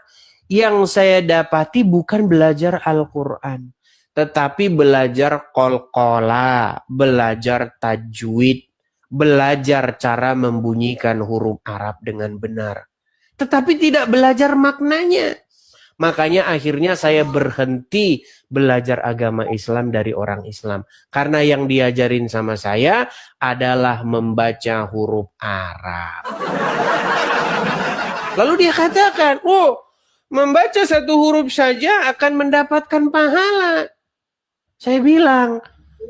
yang saya dapati bukan belajar Al-Quran, tetapi belajar qalqalah, belajar tajwid, belajar cara membunyikan huruf Arab dengan benar. Tetapi tidak belajar maknanya. Makanya akhirnya saya berhenti belajar agama Islam dari orang Islam. Karena yang diajarin sama saya adalah membaca huruf Arab. Lalu dia katakan, oh, membaca satu huruf saja akan mendapatkan pahala. Saya bilang,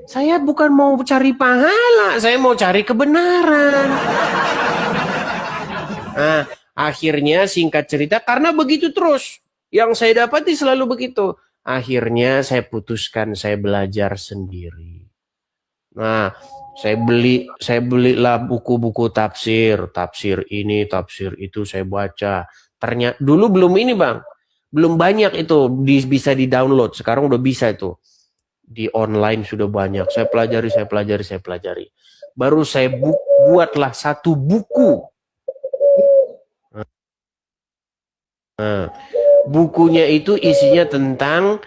saya bukan mau cari pahala, saya mau cari kebenaran. Nah, akhirnya singkat cerita, karena begitu terus. Yang saya dapati selalu begitu. Akhirnya saya putuskan saya belajar sendiri. Nah, saya belilah buku-buku tafsir ini, tafsir itu saya baca. Ternyata dulu belum ini bang, belum banyak itu bisa di-download. Sekarang udah bisa itu di online sudah banyak. Saya pelajari. Baru saya buatlah satu buku. Nah, bukunya itu isinya tentang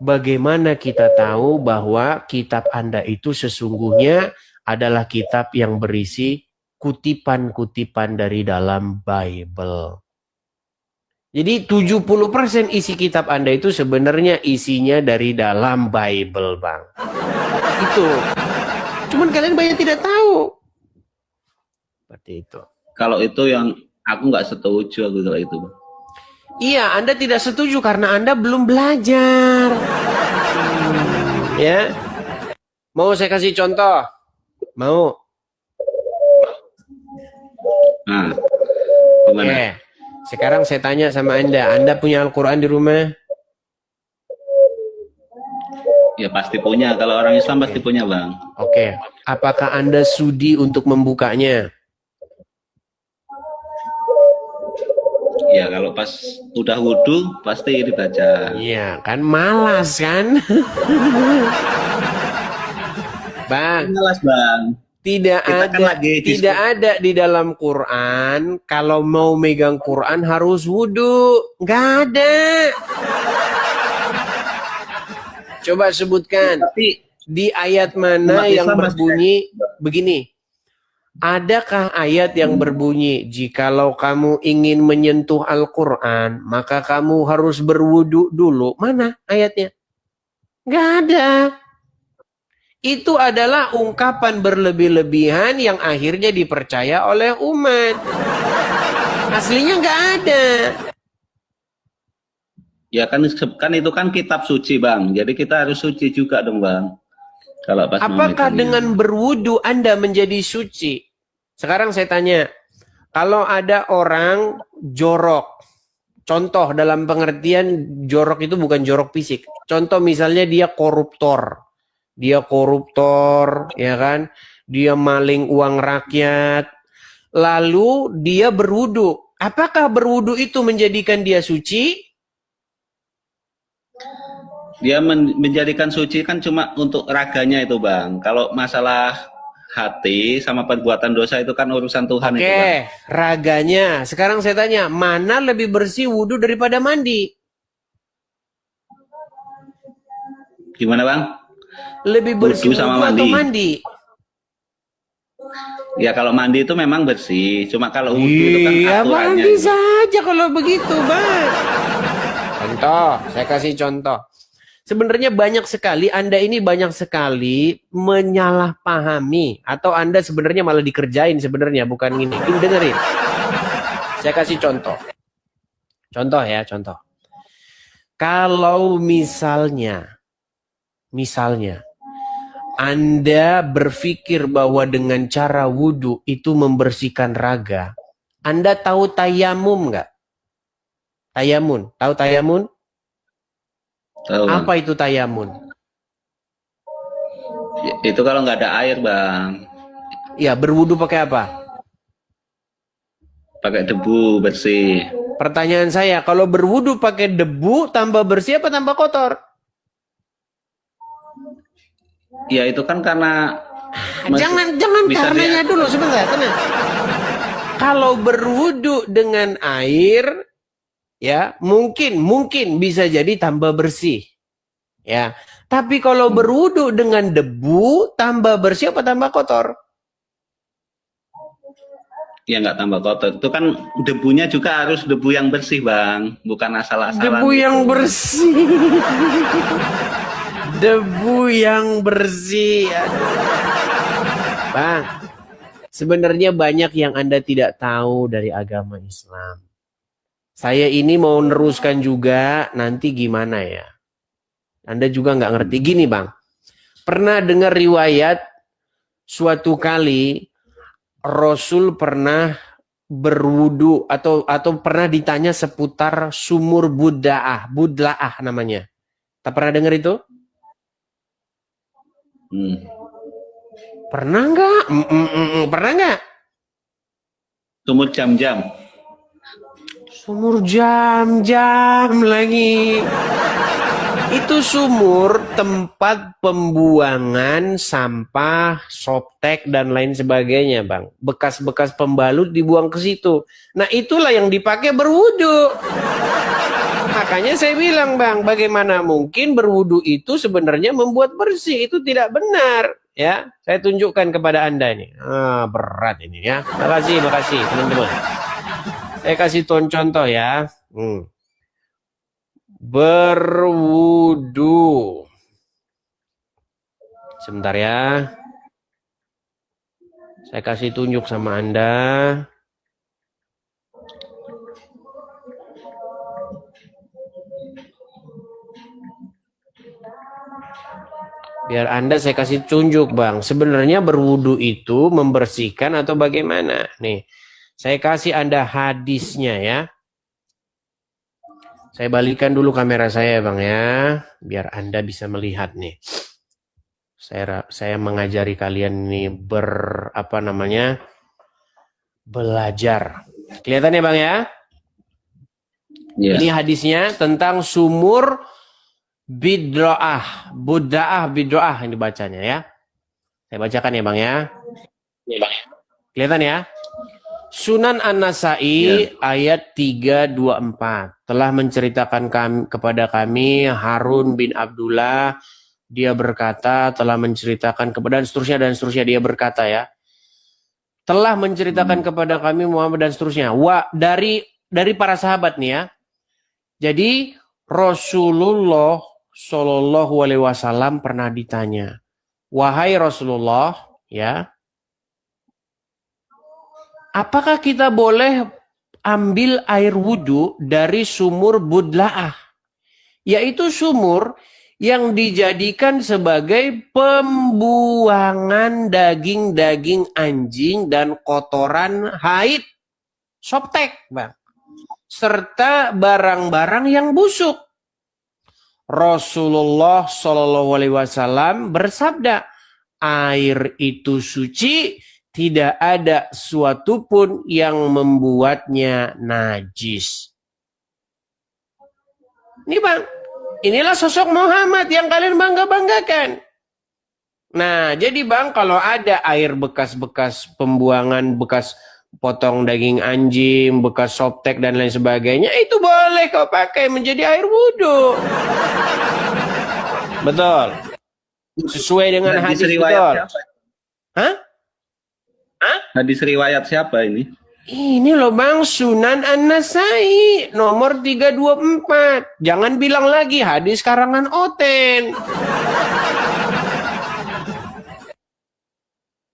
bagaimana kita tahu bahwa kitab Anda itu sesungguhnya adalah kitab yang berisi kutipan-kutipan dari dalam Bible. Jadi 70% isi kitab Anda itu sebenarnya isinya dari dalam Bible, Bang. Itu. Cuman kalian banyak tidak tahu. Seperti itu. Kalau itu yang aku nggak setuju aku kalau itu. Iya, Anda tidak setuju karena Anda belum belajar. Ya. Mau saya kasih contoh? Mau? Nah, gimana? Oke. Sekarang saya tanya sama Anda punya Al-Quran di rumah? Ya pasti punya, kalau orang Islam pasti punya, Bang. Oke. Apakah Anda sudi untuk membukanya? Ya kalau pas udah wudhu pasti dibaca. Iya, kan malas kan? Bang, Malas, Bang. tidak Kita kan ada lagi tidak ada di dalam Quran kalau mau megang Quran harus wudhu. Nggak ada. Coba sebutkan Tapi di ayat mana umat yang Islam berbunyi begini. Adakah ayat yang berbunyi, jikalau kamu ingin menyentuh Al-Quran, maka kamu harus berwudu dulu? Mana ayatnya? Nggak ada. Itu adalah ungkapan berlebih-lebihan yang akhirnya dipercaya oleh umat. Aslinya nggak ada. ya kan itu kan kitab suci, Bang. Jadi kita harus suci juga dong, Bang. Kalau pas Apakah memegangnya. dengan berwudu Anda menjadi suci? Sekarang saya tanya, kalau ada orang jorok, contoh dalam pengertian jorok itu bukan jorok fisik. Contoh misalnya dia koruptor, ya kan? Dia maling uang rakyat, lalu dia berwudu. Apakah berwudu itu menjadikan dia suci? Dia menjadikan suci kan cuma untuk raganya itu, Bang. Kalau masalah hati sama perbuatan dosa itu kan urusan Tuhan itu, Bang. Oke, raganya. Sekarang saya tanya, mana lebih bersih wudu daripada mandi? Gimana, Bang? Lebih bersih Wudu sama wudu atau mandi. mandi? Ya kalau mandi itu memang bersih. Cuma kalau wudu itu kan Iya, aturannya. mandi saja kalau begitu, Bang. Contoh, saya kasih contoh. Sebenarnya banyak sekali, Anda ini banyak sekali menyalahpahami. Atau Anda sebenarnya malah dikerjain sebenarnya, bukan gini. Ini dengerin. Saya kasih contoh. Contoh ya, contoh. Kalau misalnya, Anda berpikir bahwa dengan cara wudhu itu membersihkan raga, Anda tahu tayamum nggak? Tayamun, tahu tayamun? Tahu, Bang. Apa itu tayamun? Itu kalau nggak ada air, Bang. Ya, berwudu pakai apa? Pakai debu bersih. Pertanyaan saya, kalau berwudu pakai debu, tambah bersih apa tambah kotor? Ya itu kan karena Jangan bisa karenanya dulu sebentar, tenang. Kalau berwudu dengan air, ya, mungkin bisa jadi tambah bersih. Ya. Tapi kalau berwudu dengan debu, tambah bersih apa tambah kotor? Ya nggak tambah kotor. Itu kan debunya juga harus debu yang bersih, Bang. Bukan asal-asalan. Debu yang bersih. Debu yang bersih. Bang, sebenarnya banyak yang Anda tidak tahu dari agama Islam. Saya ini mau neruskan juga, nanti gimana ya? Anda juga nggak ngerti. Gini Bang, pernah dengar riwayat suatu kali Rasul pernah berwudu atau pernah ditanya seputar sumur Budla'ah namanya. Tak pernah dengar itu? Pernah nggak? Pernah nggak? Sumur jam-jam. Sumur jam-jam lagi. Itu sumur tempat pembuangan sampah, softtek dan lain sebagainya, Bang. Bekas-bekas pembalut dibuang ke situ. Nah, itulah yang dipakai berwudu. Makanya saya bilang, Bang, bagaimana mungkin berwudu itu sebenarnya membuat bersih? Itu tidak benar, ya. Saya tunjukkan kepada Anda ini. Berat ini ya. Makasih teman-teman. Saya kasih contoh ya. Berwudu. Sebentar ya. Saya kasih tunjuk sama Anda. Biar Anda saya kasih tunjuk, Bang. Sebenarnya berwudu itu membersihkan atau bagaimana? Nih, saya kasih Anda hadisnya ya. Saya balikan dulu kamera saya, Bang ya, biar Anda bisa melihat nih. Saya mengajari kalian nih belajar. Kelihatan ya, Bang ya? Yeah. Ini hadisnya tentang sumur Budla'ah ini bacanya ya. Saya bacakan ya, Bang ya. Iya, Bang ya. Kelihatan ya? Sunan An-Nasa'i ayat 324 telah menceritakan kepada kami Harun bin Abdullah, dia berkata telah menceritakan kepada dan seterusnya dia berkata ya, telah menceritakan kepada kami Muhammad dan seterusnya. Dari para sahabat nih ya. Jadi Rasulullah Shallallahu Alaihi Wasallam pernah ditanya, wahai Rasulullah ya, apakah kita boleh ambil air wudhu dari sumur Budla'ah? Yaitu sumur yang dijadikan sebagai pembuangan daging-daging anjing dan kotoran haid, softtek, Bang, serta barang-barang yang busuk. Rasulullah Shallallahu Alaihi Wasallam bersabda, air itu suci, tidak ada suatu pun yang membuatnya najis. Ini Bang, inilah sosok Muhammad yang kalian bangga-banggakan. Nah, jadi Bang, kalau ada air bekas-bekas pembuangan, bekas potong daging anjing, bekas softtek dan lain sebagainya, itu boleh kau pakai menjadi air wudhu. Betul. Sesuai dengan hadis betul. Hah? Hadis riwayat siapa ini? Ini loh Bang, Sunan An-Nasa'i nomor 324. Jangan bilang lagi hadis karangan Oten.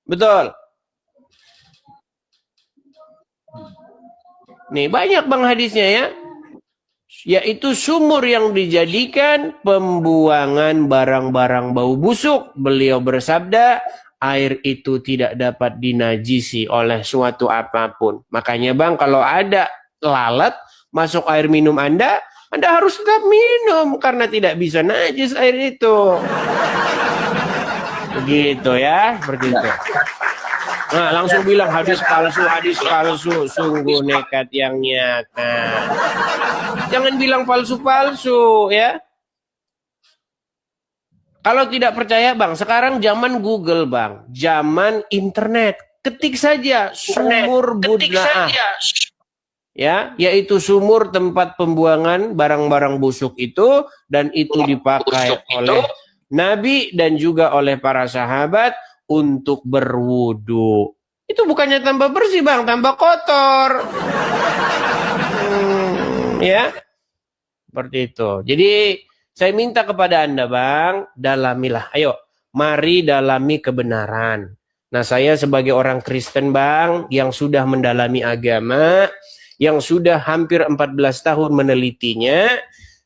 Betul. Nih banyak Bang hadisnya ya. Yaitu sumur yang dijadikan pembuangan barang-barang bau busuk. Beliau bersabda, air itu tidak dapat dinajisi oleh suatu apapun. Makanya Bang, kalau ada lalat masuk air minum Anda harus tetap minum karena tidak bisa najis air itu. Begitu ya, seperti itu. Nah, langsung bilang hadis palsu, sungguh nekat yang nyata. Jangan bilang palsu-palsu ya. Kalau tidak percaya Bang, sekarang zaman Google Bang, zaman internet. Ketik saja sumur Budla'ah. ya, yaitu sumur tempat pembuangan barang-barang busuk itu, dan itu dipakai oleh Nabi dan juga oleh para sahabat untuk berwudu. Itu bukannya tambah bersih bang, tambah kotor. Ya, seperti itu. Jadi saya minta kepada Anda bang, dalamilah. Ayo, mari dalami kebenaran. Nah, saya sebagai orang Kristen bang, yang sudah mendalami agama, yang sudah hampir 14 tahun menelitinya,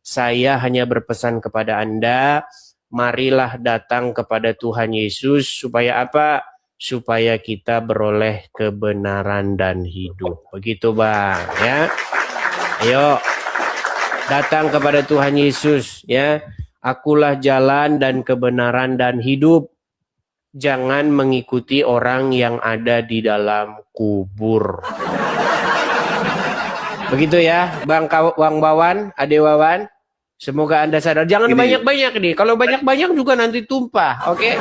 saya hanya berpesan kepada Anda, marilah datang kepada Tuhan Yesus, supaya apa? Supaya kita beroleh kebenaran dan hidup. Begitu bang, ya. Ayo, datang kepada Tuhan Yesus, ya. Akulah jalan dan kebenaran dan hidup. Jangan mengikuti orang yang ada di dalam kubur. Begitu ya, Bang Wawan, Ade Wawan. Semoga Anda sadar. Jangan banyak-banyak nih. Kalau banyak-banyak juga nanti tumpah, oke?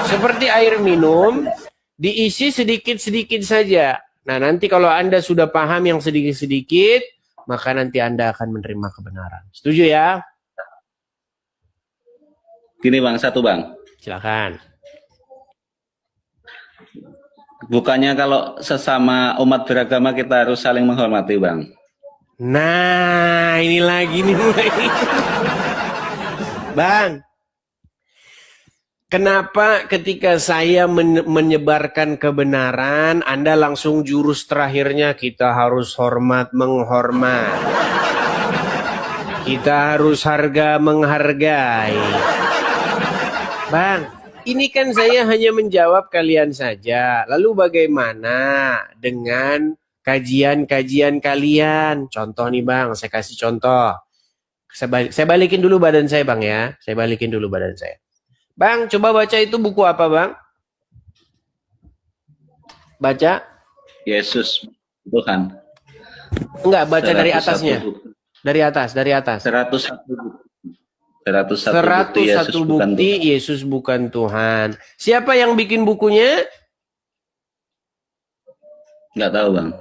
Seperti air minum, diisi sedikit-sedikit saja. Nah, nanti kalau Anda sudah paham yang sedikit-sedikit, maka nanti Anda akan menerima kebenaran. Setuju ya? Gini bang, satu bang. Silakan. Bukannya kalau sesama umat beragama kita harus saling menghormati bang? Nah, ini lagi nih mulai. Bang, kenapa ketika saya menyebarkan kebenaran, Anda langsung jurus terakhirnya kita harus hormat menghormat. Kita harus harga menghargai. Bang, ini kan saya hanya menjawab kalian saja. Lalu bagaimana dengan kajian-kajian kalian? Contoh nih bang, saya kasih contoh. Saya balikin dulu badan saya bang ya. Saya balikin dulu badan saya. Bang, coba baca itu buku apa bang? Baca. Yesus Tuhan. Enggak, baca dari atasnya. Dari atas, dari atas. 101 bukti Yesus bukan Tuhan. Siapa yang bikin bukunya? Nggak tahu bang.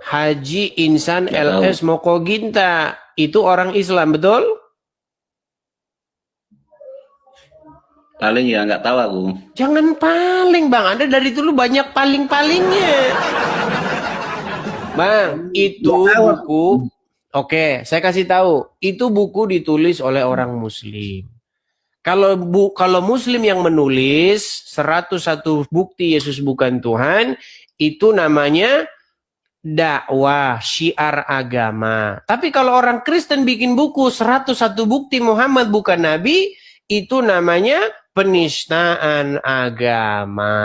Haji Insan Nggak LS Mokoginta. Itu orang Islam, betul? Paling ya nggak tahu aku. Jangan paling bang, Anda dari dulu banyak paling-palingnya. Bang, itu buku. Oke, saya kasih tahu. Itu buku ditulis oleh orang Muslim. Kalau Muslim yang menulis 101 bukti Yesus bukan Tuhan, itu namanya dakwah syiar agama. Tapi kalau orang Kristen bikin buku 101 bukti Muhammad bukan Nabi, itu namanya penistaan agama.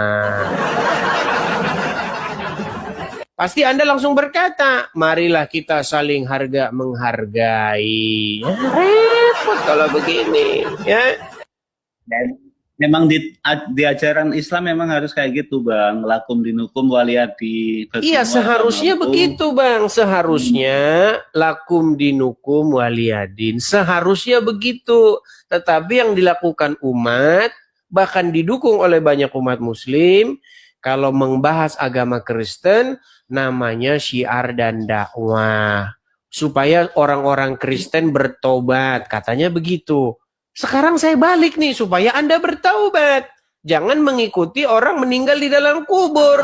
Pasti Anda langsung berkata, marilah kita saling harga menghargai. Ya, repot kalau begini, ya. Dan memang di ajaran Islam memang harus kayak gitu bang. Lakum dinukum waliyadi. Iya, seharusnya begitu bang. Seharusnya lakum dinukum waliyadin. Seharusnya begitu. Tetapi yang dilakukan umat, bahkan didukung oleh banyak umat Muslim, kalau membahas agama Kristen, namanya syiar dan dakwah. Supaya orang-orang Kristen bertobat. Katanya begitu. Sekarang saya balik nih supaya Anda bertaubat. Jangan mengikuti orang meninggal di dalam kubur.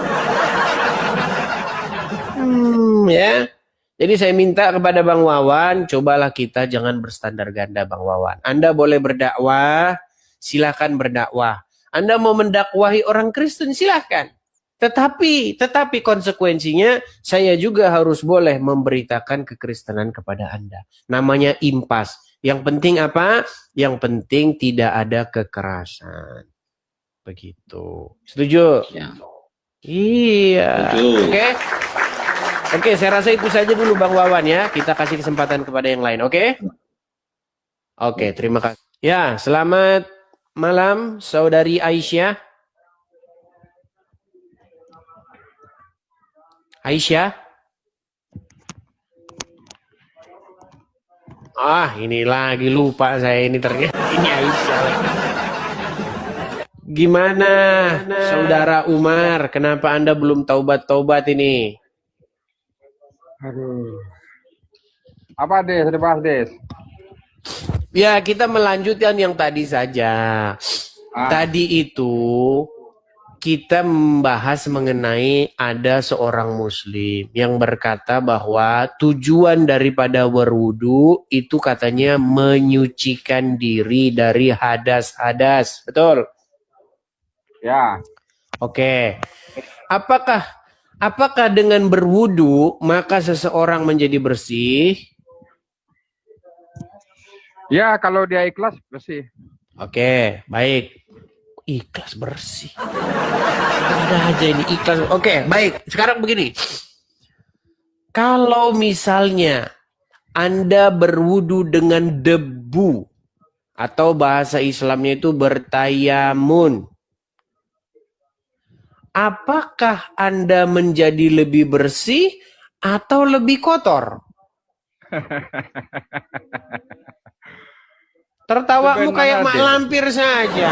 Ya. Jadi saya minta kepada Bang Wawan, cobalah kita jangan berstandar ganda Bang Wawan. Anda boleh berdakwah, silakan berdakwah. Anda mau mendakwahi orang Kristen, silakan. Tetapi konsekuensinya saya juga harus boleh memberitakan kekristenan kepada Anda. Namanya impas. Yang penting apa? Yang penting tidak ada kekerasan. Begitu. Setuju? Ya. Iya. Setuju. Oke, saya rasa itu saja dulu Bang Wawan ya. Kita kasih kesempatan kepada yang lain, oke? Oke, terima kasih. Ya, selamat malam Saudari Aisyah. Aisyah. Ini lagi lupa saya ini ternyata ini Aisyah. Gimana Saudara Umar? Kenapa Anda belum taubat-taubat ini? Aduh. Apa Des? Ada bahas Des? Ya, kita melanjutkan yang tadi saja. Tadi itu kita membahas mengenai ada seorang muslim yang berkata bahwa tujuan daripada berwudu itu katanya menyucikan diri dari hadas-hadas. Betul? Ya. Oke. Apakah dengan berwudu maka seseorang menjadi bersih? Ya, kalau dia ikhlas bersih. Oke, baik. Ikhlas bersih. Ada aja ini ikhlas. Oke, baik. Sekarang begini. Kalau misalnya Anda berwudu dengan debu atau bahasa Islamnya itu bertayamun, apakah Anda menjadi lebih bersih atau lebih kotor? Tertawamu kayak mak lampir saja.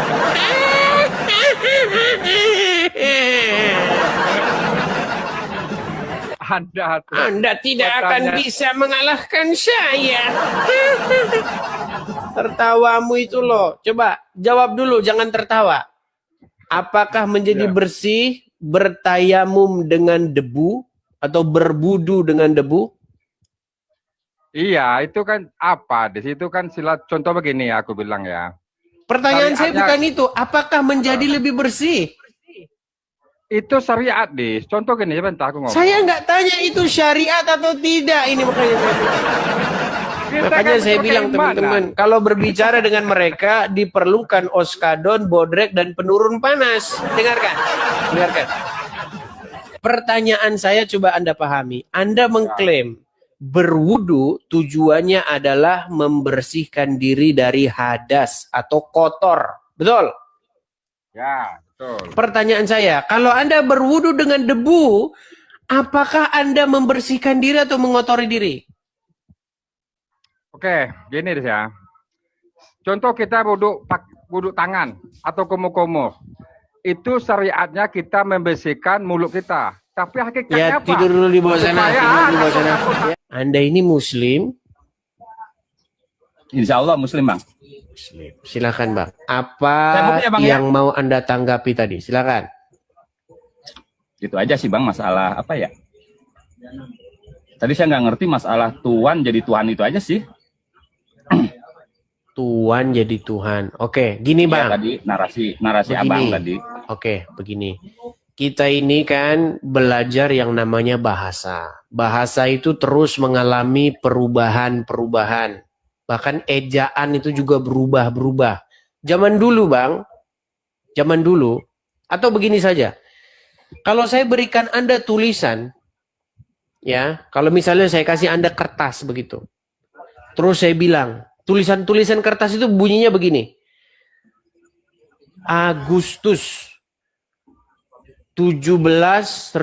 Anda tidak akan bisa mengalahkan saya. Tertawamu itu loh. Coba jawab dulu, jangan tertawa. Apakah menjadi bersih bertayamum dengan debu atau berwudu dengan debu? Iya, itu kan apa? Di situ kan silat contoh begini aku bilang ya. Pertanyaan saya Syariatnya- bukan itu. Apakah menjadi lebih bersih? Itu syariat, Dis. Contoh gini, sebentar aku ngomong. Saya nggak tanya itu syariat atau tidak. Ini makanya saya bilang. Makanya saya bilang teman-teman, kalau berbicara dengan mereka diperlukan oskadon, bodrek, dan penurun panas. Dengarkan. Pertanyaan saya coba Anda pahami. Anda mengklaim berwudu tujuannya adalah membersihkan diri dari hadas atau kotor. Betul? Ya, betul. Pertanyaan saya, kalau Anda berwudu dengan debu, apakah Anda membersihkan diri atau mengotori diri? Oke, gini Des ya. Contoh kita wudhu tangan atau kumuh-kumuh. Itu syariatnya kita membersihkan mulut kita. Tapi hakikatnya Ya, apa? tidur dulu di bawah sana. Supaya Tidur di bawah sana. Ya. Anda ini Muslim? Insya Allah Muslim, Bang. Muslim. Silakan, Bang. Apa Saya mau ya, Bang, ya? yang mau Anda tanggapi tadi? Silakan. Gitu aja sih, Bang, masalah apa ya? Tadi saya nggak ngerti masalah Tuhan jadi Tuhan itu aja sih. Tuhan jadi Tuhan. Oke, gini, Ya, Bang. tadi narasi Begini. Abang tadi. Oke, begini. Kita ini kan belajar yang namanya bahasa. Bahasa itu terus mengalami perubahan-perubahan. Bahkan ejaan itu juga berubah-berubah. Zaman dulu, Bang. Zaman dulu. Atau begini saja. Kalau saya berikan Anda tulisan, ya, kalau misalnya saya kasih Anda kertas begitu. Terus saya bilang, tulisan-tulisan kertas itu bunyinya begini. Agustus 17.946.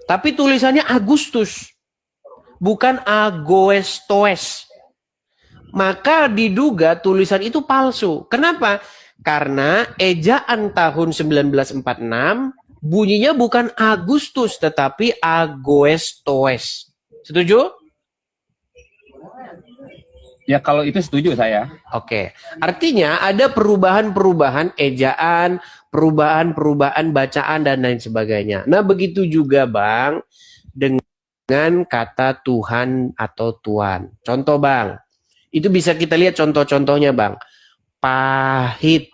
Tapi tulisannya Agustus, bukan Agoestoes. Maka diduga tulisan itu palsu. Kenapa? Karena ejaan tahun 1946 bunyinya bukan Agustus tetapi Agoestoes. Setuju? Ya kalau itu setuju saya. Oke. Artinya ada perubahan-perubahan ejaan, perubahan-perubahan bacaan dan lain sebagainya. Nah, begitu juga Bang dengan kata Tuhan atau Tuan. Contoh Bang. Itu bisa kita lihat contoh-contohnya Bang. Pahit.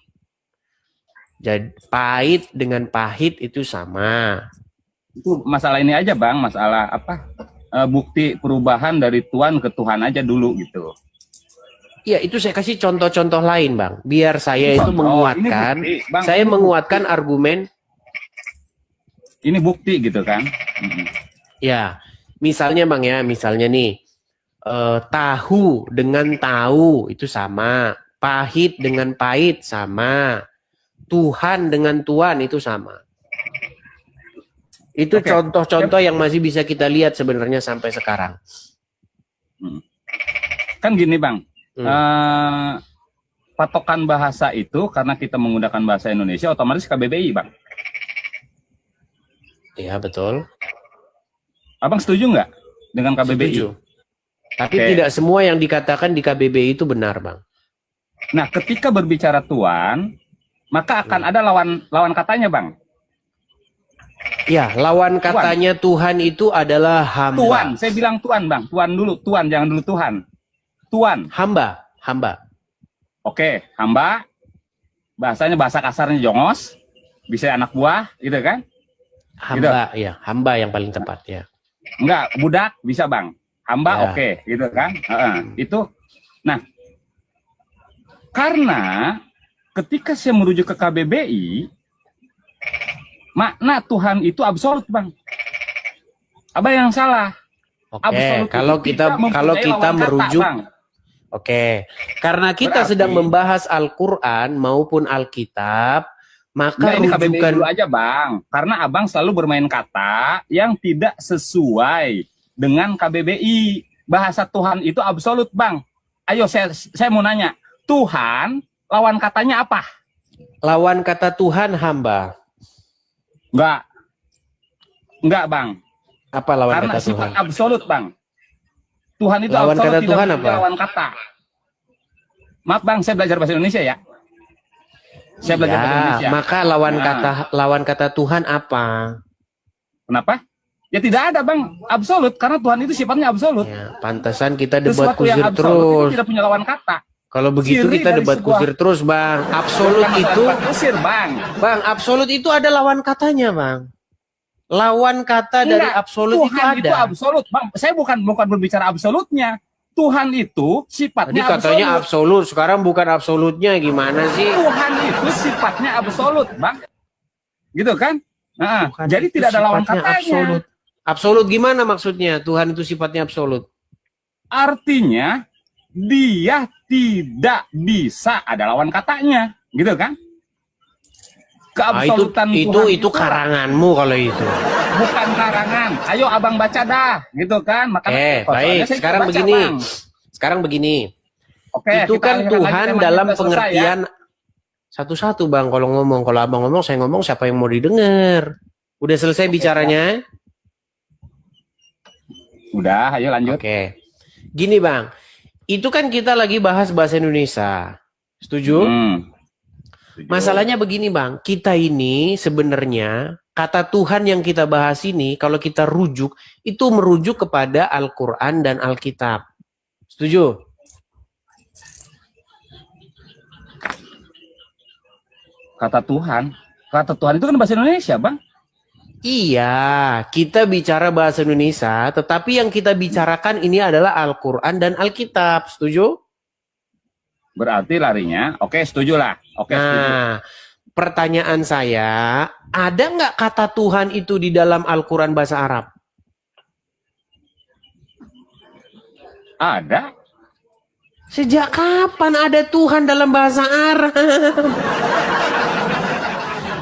Jadi pahit dengan pahit itu sama. Itu masalah ini aja, Bang, masalah apa? Bukti perubahan dari Tuhan ke Tuhan aja dulu gitu. Ya, itu saya kasih contoh-contoh lain, Bang. Biar saya itu menguatkan, ini bukti, Bang. saya menguatkan argumen. Ini bukti gitu kan. Ya, misalnya Bang ya, misalnya nih, tahu dengan tahu itu sama. Pahit dengan pahit sama. Tuhan dengan Tuhan itu sama. Itu contoh-contoh yang masih bisa kita lihat sebenarnya sampai sekarang. Kan gini Bang, patokan bahasa itu karena kita menggunakan bahasa Indonesia otomatis KBBI Bang. Iya, betul. Abang setuju nggak dengan KBBI? Setuju. Tapi Oke. tidak semua yang dikatakan di KBBI itu benar, Bang. Nah, ketika berbicara Tuhan, maka akan ada lawan katanya, Bang. Ya, lawan katanya Tuhan itu adalah hamba. Tuan, saya bilang Tuan, Bang. Tuan dulu, Tuan, jangan dulu Tuhan. Tuan. Hamba. Oke, hamba. Bahasanya bahasa kasarnya jongos. Bisa anak buah, gitu kan? Hamba, ya. Hamba yang paling tepat, ya. Enggak, budak bisa, Bang. Hamba Ya. oke, gitu kan? Itu. Nah, karena ketika saya merujuk ke KBBI, makna Tuhan itu absolut, Bang. Abang yang salah. Oke, Absolut kalau itu kita tidak mempunyai lawan kata, merujuk, Bang. oke, karena kita Berarti- sedang membahas Al-Quran maupun Alkitab, maka Enggak, ini KBBI rujukan dulu aja, Bang. Karena Abang selalu bermain kata yang tidak sesuai dengan KBBI. Bahasa Tuhan itu absolut, Bang. Ayo, saya mau nanya. Tuhan, lawan katanya apa? lawan kata Tuhan hamba. Enggak, Bang. Apa lawan Karena kata sifat Tuhan? absolut, Bang. Tuhan itu Lawan absolut, kata tidak Tuhan mempunyai apa? lawan kata. Maaf, Bang, saya belajar bahasa Indonesia ya. Saya belajar bahasa Ya, Indonesia. maka Nah. lawan kata Tuhan apa? Kenapa? Ya tidak ada, Bang. Absolut, karena Tuhan itu sifatnya absolut. Ya, pantesan kita debat Sesuatu yang kusir absolut itu terus. tidak punya lawan kata. Kalau begitu Ciri kita dari debat sebuah- kusir terus, Bang. Absolut Bukan masalah itu, debat kusir, Bang. Bang, absolut itu ada lawan katanya, Bang. Lawan kata dari Enggak, absolut itu Tuhan itu ada. absolut, Bang. Saya bukan berbicara absolutnya. Tuhan itu Tadi sifatnya katanya absolut. absolut, sekarang bukan absolutnya, gimana sih? Tuhan itu sifatnya absolut, Bang. Gitu kan? Nah, Bukan jadi itu tidak ada lawan sifatnya katanya. absolut. Absolut gimana maksudnya? Tuhan itu sifatnya absolut. Artinya dia tidak bisa ada lawan katanya, gitu kan? Keabsolutan Tuhan itu karanganmu kalau itu. bukan karangan. Ayo abang baca dah, gitu kan? Makanya Baik. soalnya saya Sekarang baca, begini. Bang. Sekarang begini. Oke, Itu kita kan alihkan lagi Tuhan tema dalam kita selesai, ya. pengertian satu-satu, Bang. Kalau ngomong, kalau abang ngomong, saya ngomong, siapa yang mau didengar? Udah selesai bicaranya? Udah, ayo lanjut. Oke. Gini, Bang. Itu kan kita lagi bahas bahasa Indonesia. Setuju? Setuju. Masalahnya begini, Bang. Kita ini sebenarnya kata Tuhan yang kita bahas ini, kalau kita rujuk, itu merujuk kepada Al-Quran dan Alkitab. Setuju? Kata Tuhan itu kan bahasa Indonesia, Bang. Iya, kita bicara bahasa Indonesia, tetapi yang kita bicarakan ini adalah Al-Quran dan Alkitab. Setuju? Berarti larinya, oke, setuju lah. Oke, setuju. Nah, pertanyaan saya, ada nggak kata Tuhan itu di dalam Al-Quran bahasa Arab? Ada. Sejak kapan ada Tuhan dalam bahasa Arab?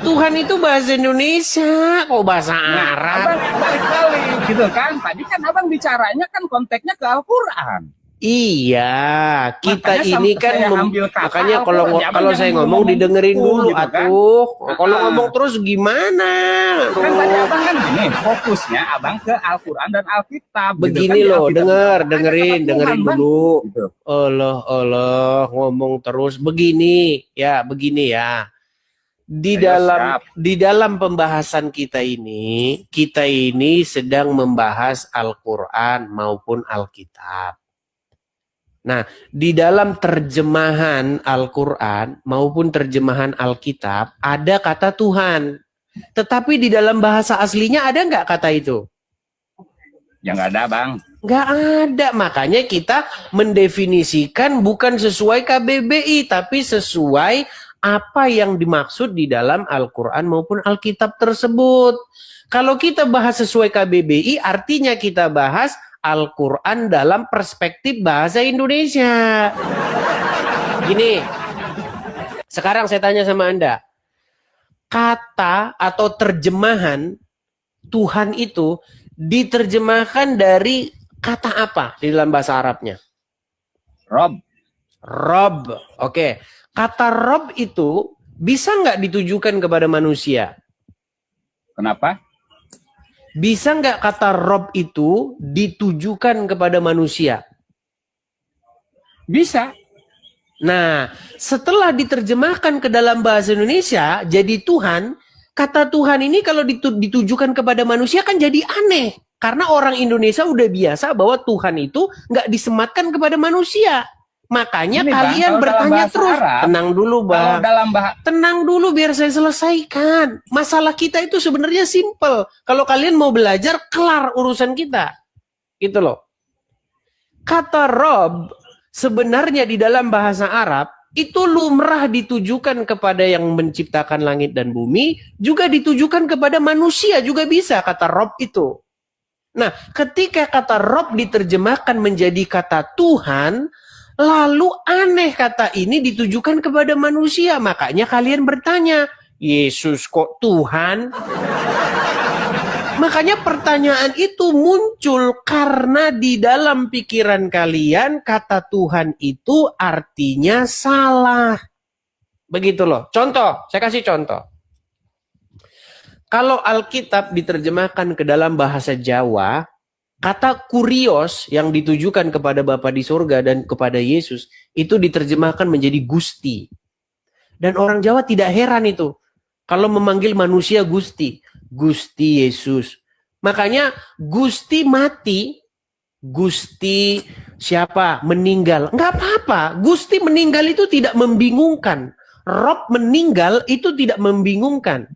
Tuhan itu bahasa Indonesia, kok bahasa Nah, Arab? abang balik-balik gitu kan. Tadi kan abang bicaranya kan konteksnya ke Al-Quran. Iya, kita Makanya ini saya kan ambil kata makanya Al-Quran. kalau Ya, abang kalau jangan saya ngomong ngomong didengerin gitu, dulu gitu kan. atuh. Kalau Ah. ngomong terus gimana? Kan tadi Aduh. abang kan gini, fokusnya abang ke Al-Quran dan Alkitab. gitu Begini kan. Di loh, Alkitab dengerin ada kata Tuhan, Bang. dulu. Gitu. Allah, ngomong terus begini ya. Di Ayo, dalam siap. di dalam pembahasan kita ini sedang membahas Al-Qur'an maupun Alkitab. Nah, di dalam terjemahan Al-Qur'an maupun terjemahan Alkitab ada kata Tuhan. Tetapi di dalam bahasa aslinya ada nggak kata itu? Ya nggak ada, Bang. Nggak ada, makanya kita mendefinisikan bukan sesuai KBBI, tapi sesuai apa yang dimaksud di dalam Al-Quran maupun Alkitab tersebut. Kalau kita bahas sesuai KBBI, artinya kita bahas Al-Quran dalam perspektif bahasa Indonesia. Gini, sekarang saya tanya sama Anda, kata atau terjemahan Tuhan itu diterjemahkan dari kata apa di dalam bahasa Arabnya? Rob, Rob. Oke. Kata Rob itu bisa nggak ditujukan kepada manusia? kenapa? Bisa nggak kata Rob itu ditujukan kepada manusia? Bisa. Nah, setelah diterjemahkan ke dalam bahasa Indonesia jadi Tuhan, kata Tuhan ini kalau ditujukan kepada manusia kan jadi aneh. Karena orang Indonesia udah biasa bahwa Tuhan itu nggak disematkan kepada manusia. Makanya Ini, Bang, kalian kalau dalam bertanya bahasa terus. Arab, Tenang dulu, Kalau Bang. dalam Tenang dulu biar saya selesaikan. Masalah kita itu sebenarnya simple. Kalau kalian mau belajar, kelar urusan kita. Gitu loh. Kata Rob sebenarnya di dalam bahasa Arab itu lumrah ditujukan kepada yang menciptakan langit dan bumi, juga ditujukan kepada manusia juga bisa kata Rob itu. Nah, ketika kata Rob diterjemahkan menjadi kata Tuhan, lalu aneh kata ini ditujukan kepada manusia. Makanya kalian bertanya, Yesus kok Tuhan? Makanya pertanyaan itu muncul karena di dalam pikiran kalian kata Tuhan itu artinya salah. Begitu loh. Contoh, saya kasih contoh. Kalau Alkitab diterjemahkan ke dalam bahasa Jawa, kata kurios yang ditujukan kepada Bapa di surga dan kepada Yesus itu diterjemahkan menjadi Gusti. Dan orang Jawa tidak heran itu. Kalau memanggil manusia Gusti. Gusti Yesus. Makanya Gusti mati, Gusti siapa? Meninggal. Enggak apa-apa. Gusti meninggal itu tidak membingungkan. Rob meninggal itu tidak membingungkan.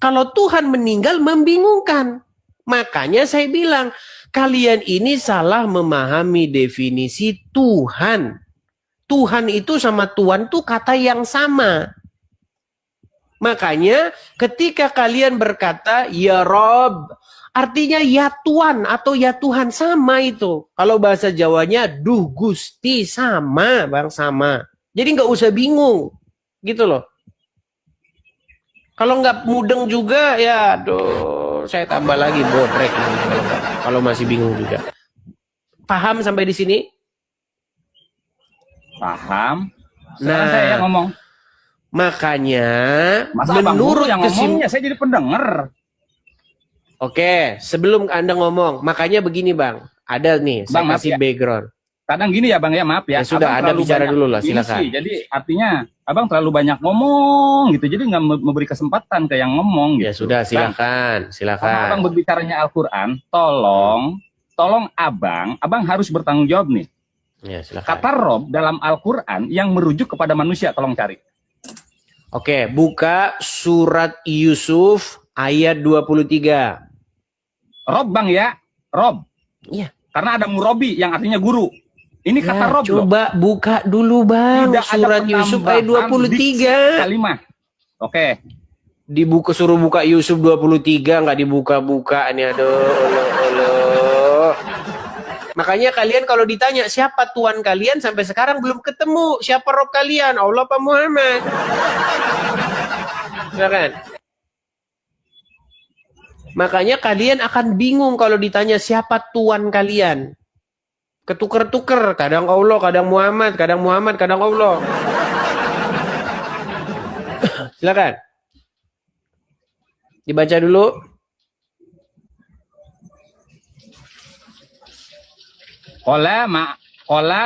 Kalau Tuhan meninggal membingungkan. Makanya saya bilang, kalian ini salah memahami definisi Tuhan. Tuhan itu sama Tuhan tuh kata yang sama. Makanya ketika kalian berkata ya Rob, artinya ya Tuhan atau ya Tuhan sama itu. Kalau bahasa Jawanya duh Gusti sama, Bang, sama. Jadi nggak usah bingung. Gitu loh. Kalau nggak mudeng juga ya aduh, saya tambah lagi bodrek kalau masih bingung juga. Paham sampai di sini? paham. Sekarang Nah, saya yang ngomong. Makanya Masa abang menurut dulu yang ngomongnya, saya jadi pendengar. Oke, sebelum Anda ngomong, makanya begini Bang, ada nih, saya Bang, maaf kasih ya. background. Kadang gini ya Bang ya, maaf ya. Ya sudah, Abang Anda terlalu bicara banyak dulu lah, ini silakan. sih. Jadi artinya Abang terlalu banyak ngomong gitu, jadi nggak memberi kesempatan ke yang ngomong gitu. Ya sudah, Bang, silakan, karena silakan. Abang berbicaranya Al-Quran, tolong Abang harus bertanggung jawab nih. Ya, silakan. Kata Rob dalam Al-Quran yang merujuk kepada manusia, tolong cari. Oke, buka surat Yusuf ayat 23. Rob Bang ya, Rob. Iya. Karena ada Murobi yang artinya guru. Ini kata Ya, Rob loh. coba buka dulu Bang, Tidak ada surat Yusuf ayat penambahan diksi 23. kalimat. Oke. Dibuka, suruh buka Yusuf 23, nggak dibuka-buka nih, aduh. Makanya kalian kalau ditanya siapa Tuhan kalian sampai sekarang belum ketemu. Siapa Rob kalian? Allah apa Muhammad? Silakan. Makanya kalian akan bingung kalau ditanya siapa Tuhan kalian. Ketuker-tuker, kadang Allah, kadang Muhammad, kadang Allah. Silakan. Dibaca dulu. Qala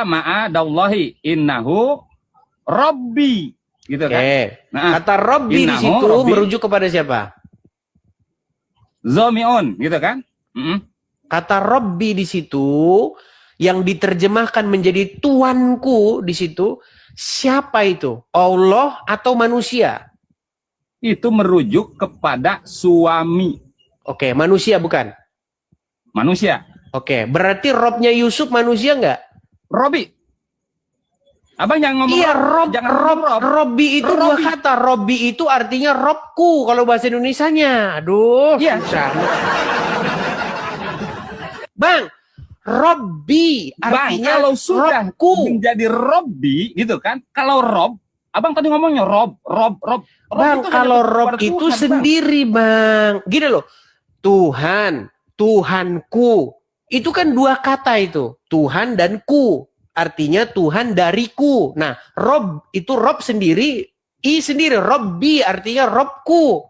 ma'adallahi innahu Rabbi. Gitu kan? Oke. Nah, Kata Robbi di innahu situ Rabbi. merujuk kepada siapa? Zomi'un, gitu kan? Kata Robbi di situ yang diterjemahkan menjadi Tuanku di situ, siapa itu? Allah atau manusia? Itu merujuk kepada suami Oke, manusia bukan? manusia. Oke, berarti Robnya Yusuf manusia nggak? Robi. Abang jangan ngomong Iya, jangan ngomong Rob. Robbi itu dua Robbi. kata. Robbi itu artinya Robku kalau bahasa Indonesianya. Aduh, Iya. susah. Bang, Robbi Bang, artinya kalau sudah Robku. menjadi Robbi, gitu kan? Kalau Rob, abang tadi ngomongnya Rob. Bang, itu kalau hanya Rob kepada itu Tuhan, Bang. sendiri, Bang. Gini loh. Tuhan, Tuhanku. Itu kan dua kata itu. Tuhan dan ku. Artinya Tuhan dariku. Nah, Rob itu Rob sendiri. I sendiri. Robbi artinya Robku.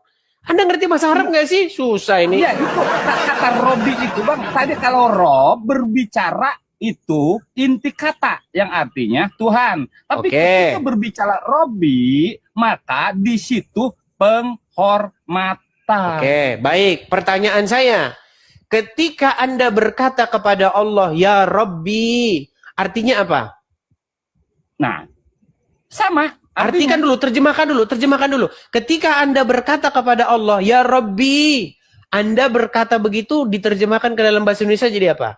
Anda ngerti bahasa Arab nggak sih? Susah ini. Iya, itu kata Robi itu Bang. Tadi kalau Rob berbicara itu inti kata yang artinya Tuhan. Tapi Oke. ketika berbicara Robi, maka di situ penghormatan. Oke, baik. Pertanyaan saya, ketika Anda berkata kepada Allah, Ya Rabbi, artinya apa? Nah, sama. Artikan dulu, terjemahkan dulu. Ketika Anda berkata kepada Allah, Ya Rabbi, Anda berkata begitu, diterjemahkan ke dalam bahasa Indonesia jadi apa?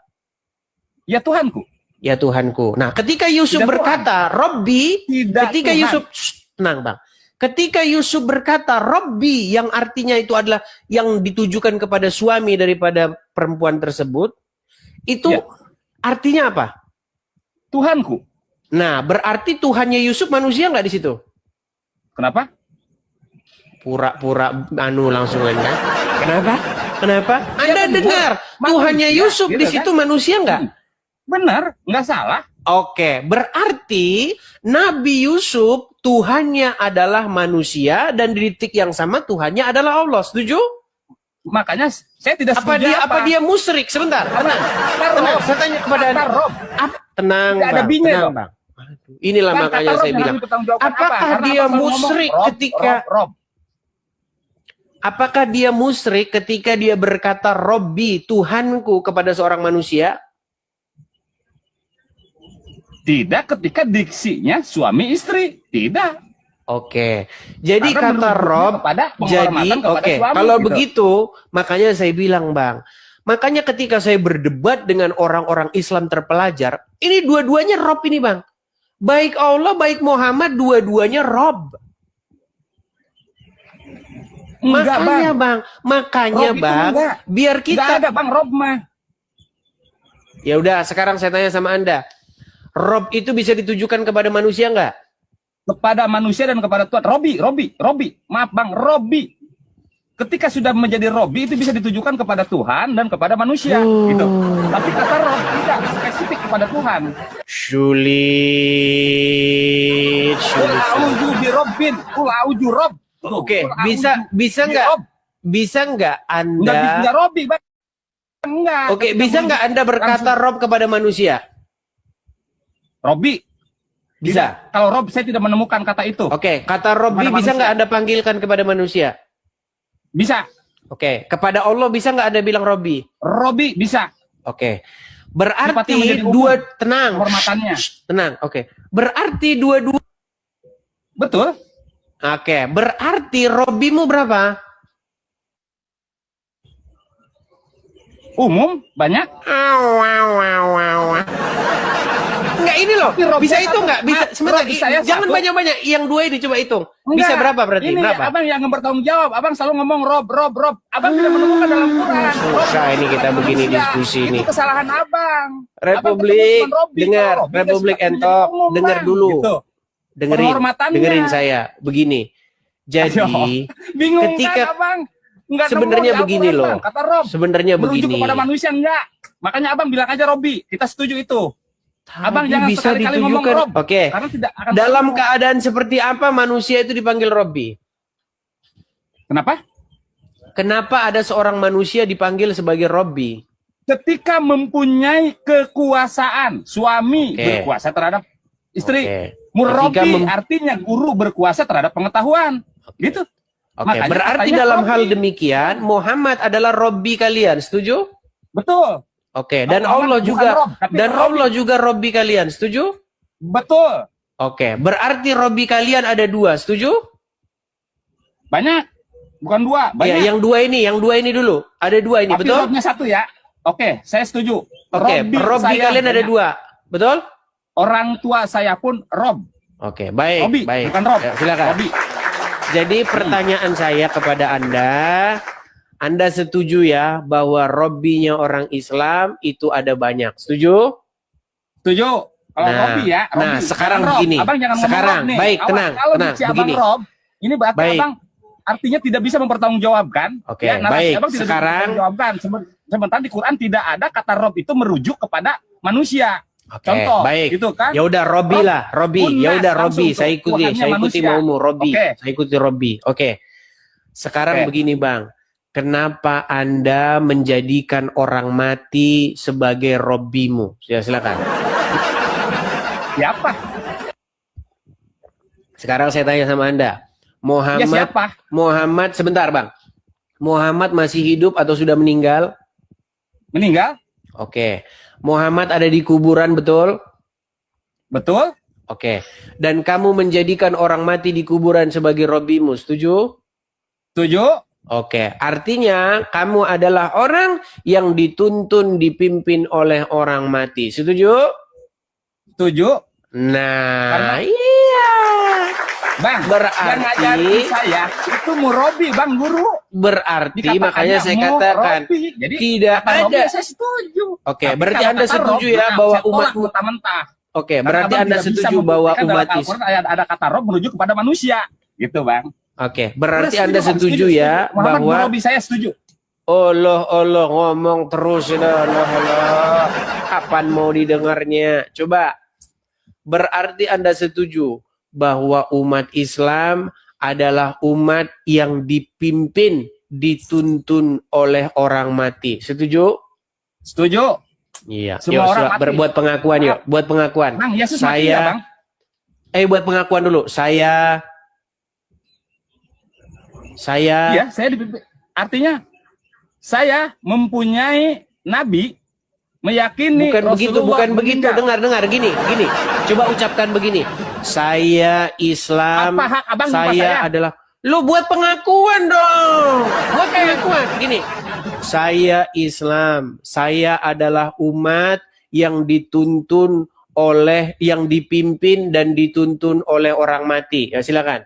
Ya Tuhanku. Ya Tuhanku. Nah, ketika Yusuf Tidak berkata, Rabbi, Tidak ketika Tuhan. Yusuf, tenang Bang. Ketika Yusuf berkata, Rabbi, yang artinya itu adalah yang ditujukan kepada suami daripada perempuan tersebut, itu Ya. artinya apa? Tuhanku. Nah, berarti Tuhannya Yusuf manusia nggak di situ? Kenapa? Pura-pura langsung aja. Kenapa? Anda benar. dengar, Manusia, Tuhannya Yusuf gitu di kan? situ manusia nggak? Benar, nggak salah. Oke, berarti Nabi Yusuf Tuhannya adalah manusia dan di detik yang sama Tuhannya adalah Allah. Setuju? Makanya saya tidak Apa setuju dia musyrik? Sebentar, tenang. Rob. Saya tanya kepada Kata Anda. Rob. Tenang, Nggak ada Bang. binya, Tenang, dong. Bang. Inilah Kan makanya kata Rob saya yang bilang. harus dipertanggungjawabkan Apakah apa? Karena dia Abang selalu musyrik ngomong, ketika- Rob. Apakah dia musyrik ketika dia berkata Robbi, Tuhanku kepada seorang manusia? Tidak ketika diksinya suami istri. Tidak. Oke. Jadi Karena kata menunjuknya Rob, kepada penghormatan jadi kepada oke. suami, Kalau gitu. begitu, makanya saya bilang, Bang. Makanya ketika saya berdebat dengan orang-orang Islam terpelajar, ini dua-duanya Rob ini, Bang. Baik Allah, baik Muhammad, dua-duanya Rob. Enggak, Makanya, Bang. Bang. Makanya, Rob itu Bang, enggak. biar Enggak kita ada Bang Rob mah. Ya udah, sekarang saya tanya sama Anda. Rob itu bisa ditujukan kepada manusia nggak? Kepada manusia dan kepada Tuhan. Robi. Maaf Bang, Robi. Ketika sudah menjadi Robi itu bisa ditujukan kepada Tuhan dan kepada manusia, gitu. Tapi kata Rob tidak spesifik kepada Tuhan. Sulit. Kul a'udzu bi Rabbin, kul a'udzu Rob. Oke, Kul bisa a'udzu bi nggak? Rob. Bisa nggak Enggak Anda? Robi, Bang. Enggak. Oke, Ketika bisa nggak Anda berkata Rob kepada manusia? Robi. Bisa. Tidak. Kalau Rob saya tidak menemukan kata itu. Oke, kata Robbi Kepada bisa manusia. nggak Anda panggilkan kepada manusia? Bisa. Oke, kepada Allah bisa nggak Anda bilang Robbi? Robi bisa. Oke. Sifatnya Berarti menjadi umum. dua tenang. Penghormatannya. Tenang. Oke. Berarti dua-dua. Betul. Oke, berarti Robbimu berapa? Umum banyak. Enggak ini loh. Tapi Robnya Bisa satu. itu enggak? Bisa Maaf, sebentar. Rob saya Jangan satu. banyak-banyak. Yang dua ini coba hitung. Enggak. Bisa berapa berarti? Ini Berapa? Abang yang bertanggung jawab. Abang selalu ngomong Rob. Abang tidak menemukan dalam Quran. Susah ini kita begini manusia. diskusi ini. Itu kesalahan Abang. Republik, Abang ketemu Robi. dengar. Kalau Robi Republik sudah menjadi Entok, umum, dengar Bang. dulu. Gitu. Penghormatannya. Dengerin saya. Begini. Jadi, Bingung ketika- kan Abang? Enggak sebenarnya nemu di begini Al-Quran, loh. Bang. Kata Rob. sebenarnya Merujuk begini. kepada manusia enggak. Makanya Abang bilang aja Robi. Kita setuju itu. Abang Tadi jangan bisa sekali-kali ngomong ditujukan. Rob. Oke. Karena tidak akan Dalam ketemu. keadaan seperti apa manusia itu dipanggil Robbi? Kenapa? Kenapa ada seorang manusia dipanggil sebagai Robbi? Ketika mempunyai kekuasaan, suami Oke. berkuasa terhadap istri. Oke. Murabi Ketika artinya guru berkuasa terhadap pengetahuan. Gitu. Oke, Makanya berarti katanya dalam Robbi. hal demikian Muhammad adalah Robbi kalian, setuju? Betul. Oke, dan Muhammad Allah bukan juga Rob, tapi dan Robbi. Allah juga Robbi kalian, setuju? Betul. Oke, berarti Robbi kalian ada dua, setuju? Banyak. Bukan dua. Ya, Banyak. yang dua ini dulu. Ada dua ini, Tapi betul? Robnya satu ya. Oke, saya setuju. Oke, Robbi saya kalian ada banyak. dua, betul? Orang tua saya pun Rob. Oke, baik, Robbi, baik. bukan Rob. Ya, silakan. Robbi. Jadi pertanyaan saya kepada Anda setuju ya bahwa Robbinya orang Islam itu ada banyak, setuju? Setuju. Kalau Nah, Robbi ya. Robbi. nah, sekarang Jangan Rob. begini. Abang jangan ngomong Sekarang, Rob nih. baik, Awas, tenang, Kalau tenang, diksi abang begini. Rob, ini berarti Baik. abang artinya tidak bisa mempertanggungjawabkan. Oke, narasi baik. Abang tidak bisa Sekarang- mempertanggungjawabkan. Sementara di Quran tidak ada kata Rob itu merujuk kepada manusia. Oke, Contoh, baik. gitu kan? Ya udah Robbi Rob, lah, Robbi. Unas, Ya udah langsung Robbi, tuh. saya ikuti Tuhannya saya ikuti manusia. maumu Robbi. Oke. Saya ikuti Robbi. Oke. Sekarang Oke. begini Bang, kenapa Anda menjadikan orang mati sebagai robbimu? Ya silakan. Siapa? Sekarang saya tanya sama Anda, Ya siapa? Muhammad sebentar Bang, Muhammad masih hidup atau sudah meninggal? Meninggal? Oke, Muhammad ada di kuburan betul? Betul? Oke, dan kamu menjadikan orang mati di kuburan sebagai robbimu, setuju? Setuju? Oke, artinya kamu adalah orang yang dituntun dipimpin oleh orang mati. Setuju? Setuju? Nah, Karena- iya. Bang, Berarti- yang ngajarin saya itu murabi, Bang, guru. Berarti Dikatakannya makanya saya katakan murabi. Jadi tidak kata Robi, ada. saya setuju. Oke, Tapi berarti kalau Anda kata setuju Rob, ya nah, bahwa saya tolak umat mentah-mentah. Oke, Karena berarti Abang Anda tidak bisa setuju bahwa membuktikan umat dalam Islam. Al-Quran ada kata Rob merujuk kepada manusia, gitu, Bang. Oke, berarti Udah Anda setuju ya Muhammad bahwa Murabi, saya setuju. Allah ngomong terus Allah. Kapan mau didengarnya? Coba. Berarti Anda setuju bahwa umat Islam adalah umat yang dipimpin, dituntun oleh orang mati. Setuju? Setuju. Iya. Semua orang mati. Buat pengakuan yuk, buat pengakuan. Bang, Yesus mati ya, Bang? Buat pengakuan dulu. Saya Iya, saya dipimpin. Artinya saya mempunyai nabi, meyakini bukan begitu, Rasulullah bukan begitu. meninggal. Dengar gini. Coba ucapkan begini. Saya Islam. Apa hak Abang jumpa Saya saya? adalah lu buat pengakuan dong. Buat pengakuan. Gini. Saya Islam. Saya adalah umat yang dituntun oleh, yang dipimpin dan dituntun oleh orang mati. Ya silakan.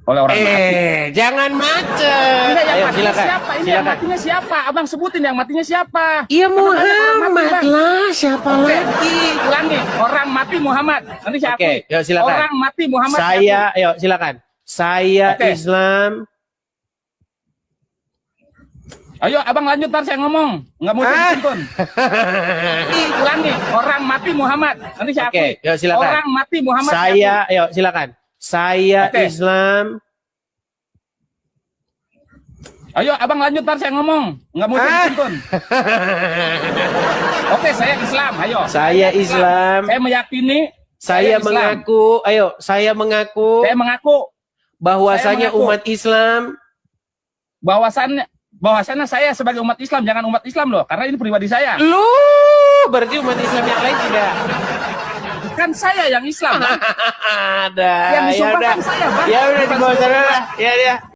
Oleh orang mati. Jangan macet. Enggak, yang Ayo matinya silakan. siapa? Ini yang matinya siapa? Abang sebutin yang matinya siapa? Iya Karena banyak orang Muhammad mati, Bang. lah, siapa Oke, lagi? ulangi. Orang mati Muhammad. Nanti saya Oke, akui. yuk silakan. Orang mati Muhammad. Saya, ayo silakan. Saya Oke. Islam. Ayo, Abang lanjut, ntar saya ngomong. Nggak mau dituntun. Ulangi. Orang mati Muhammad. Nanti saya Oke, akui. yuk silakan. Orang mati Muhammad. Saya, ayo silakan. Saya Oke. Islam. Ayo, Abang lanjut, ntar saya ngomong. Nggak mau dituntun. Oke, saya Islam. Ayo. Saya Islam. Saya meyakini. Saya Islam. mengaku, saya mengaku Saya mengaku bahwasanya saya mengaku. umat Islam. bahwasannya saya sebagai umat Islam, jangan umat Islam loh, karena ini pribadi saya. Lu berarti umat Islam yang lain tidak. Kan saya yang Islam, Bang. Ada. Yang disumpahkan udah. saya, Bang. Ya udah di Bukan bawah sana saya. lah. Ya.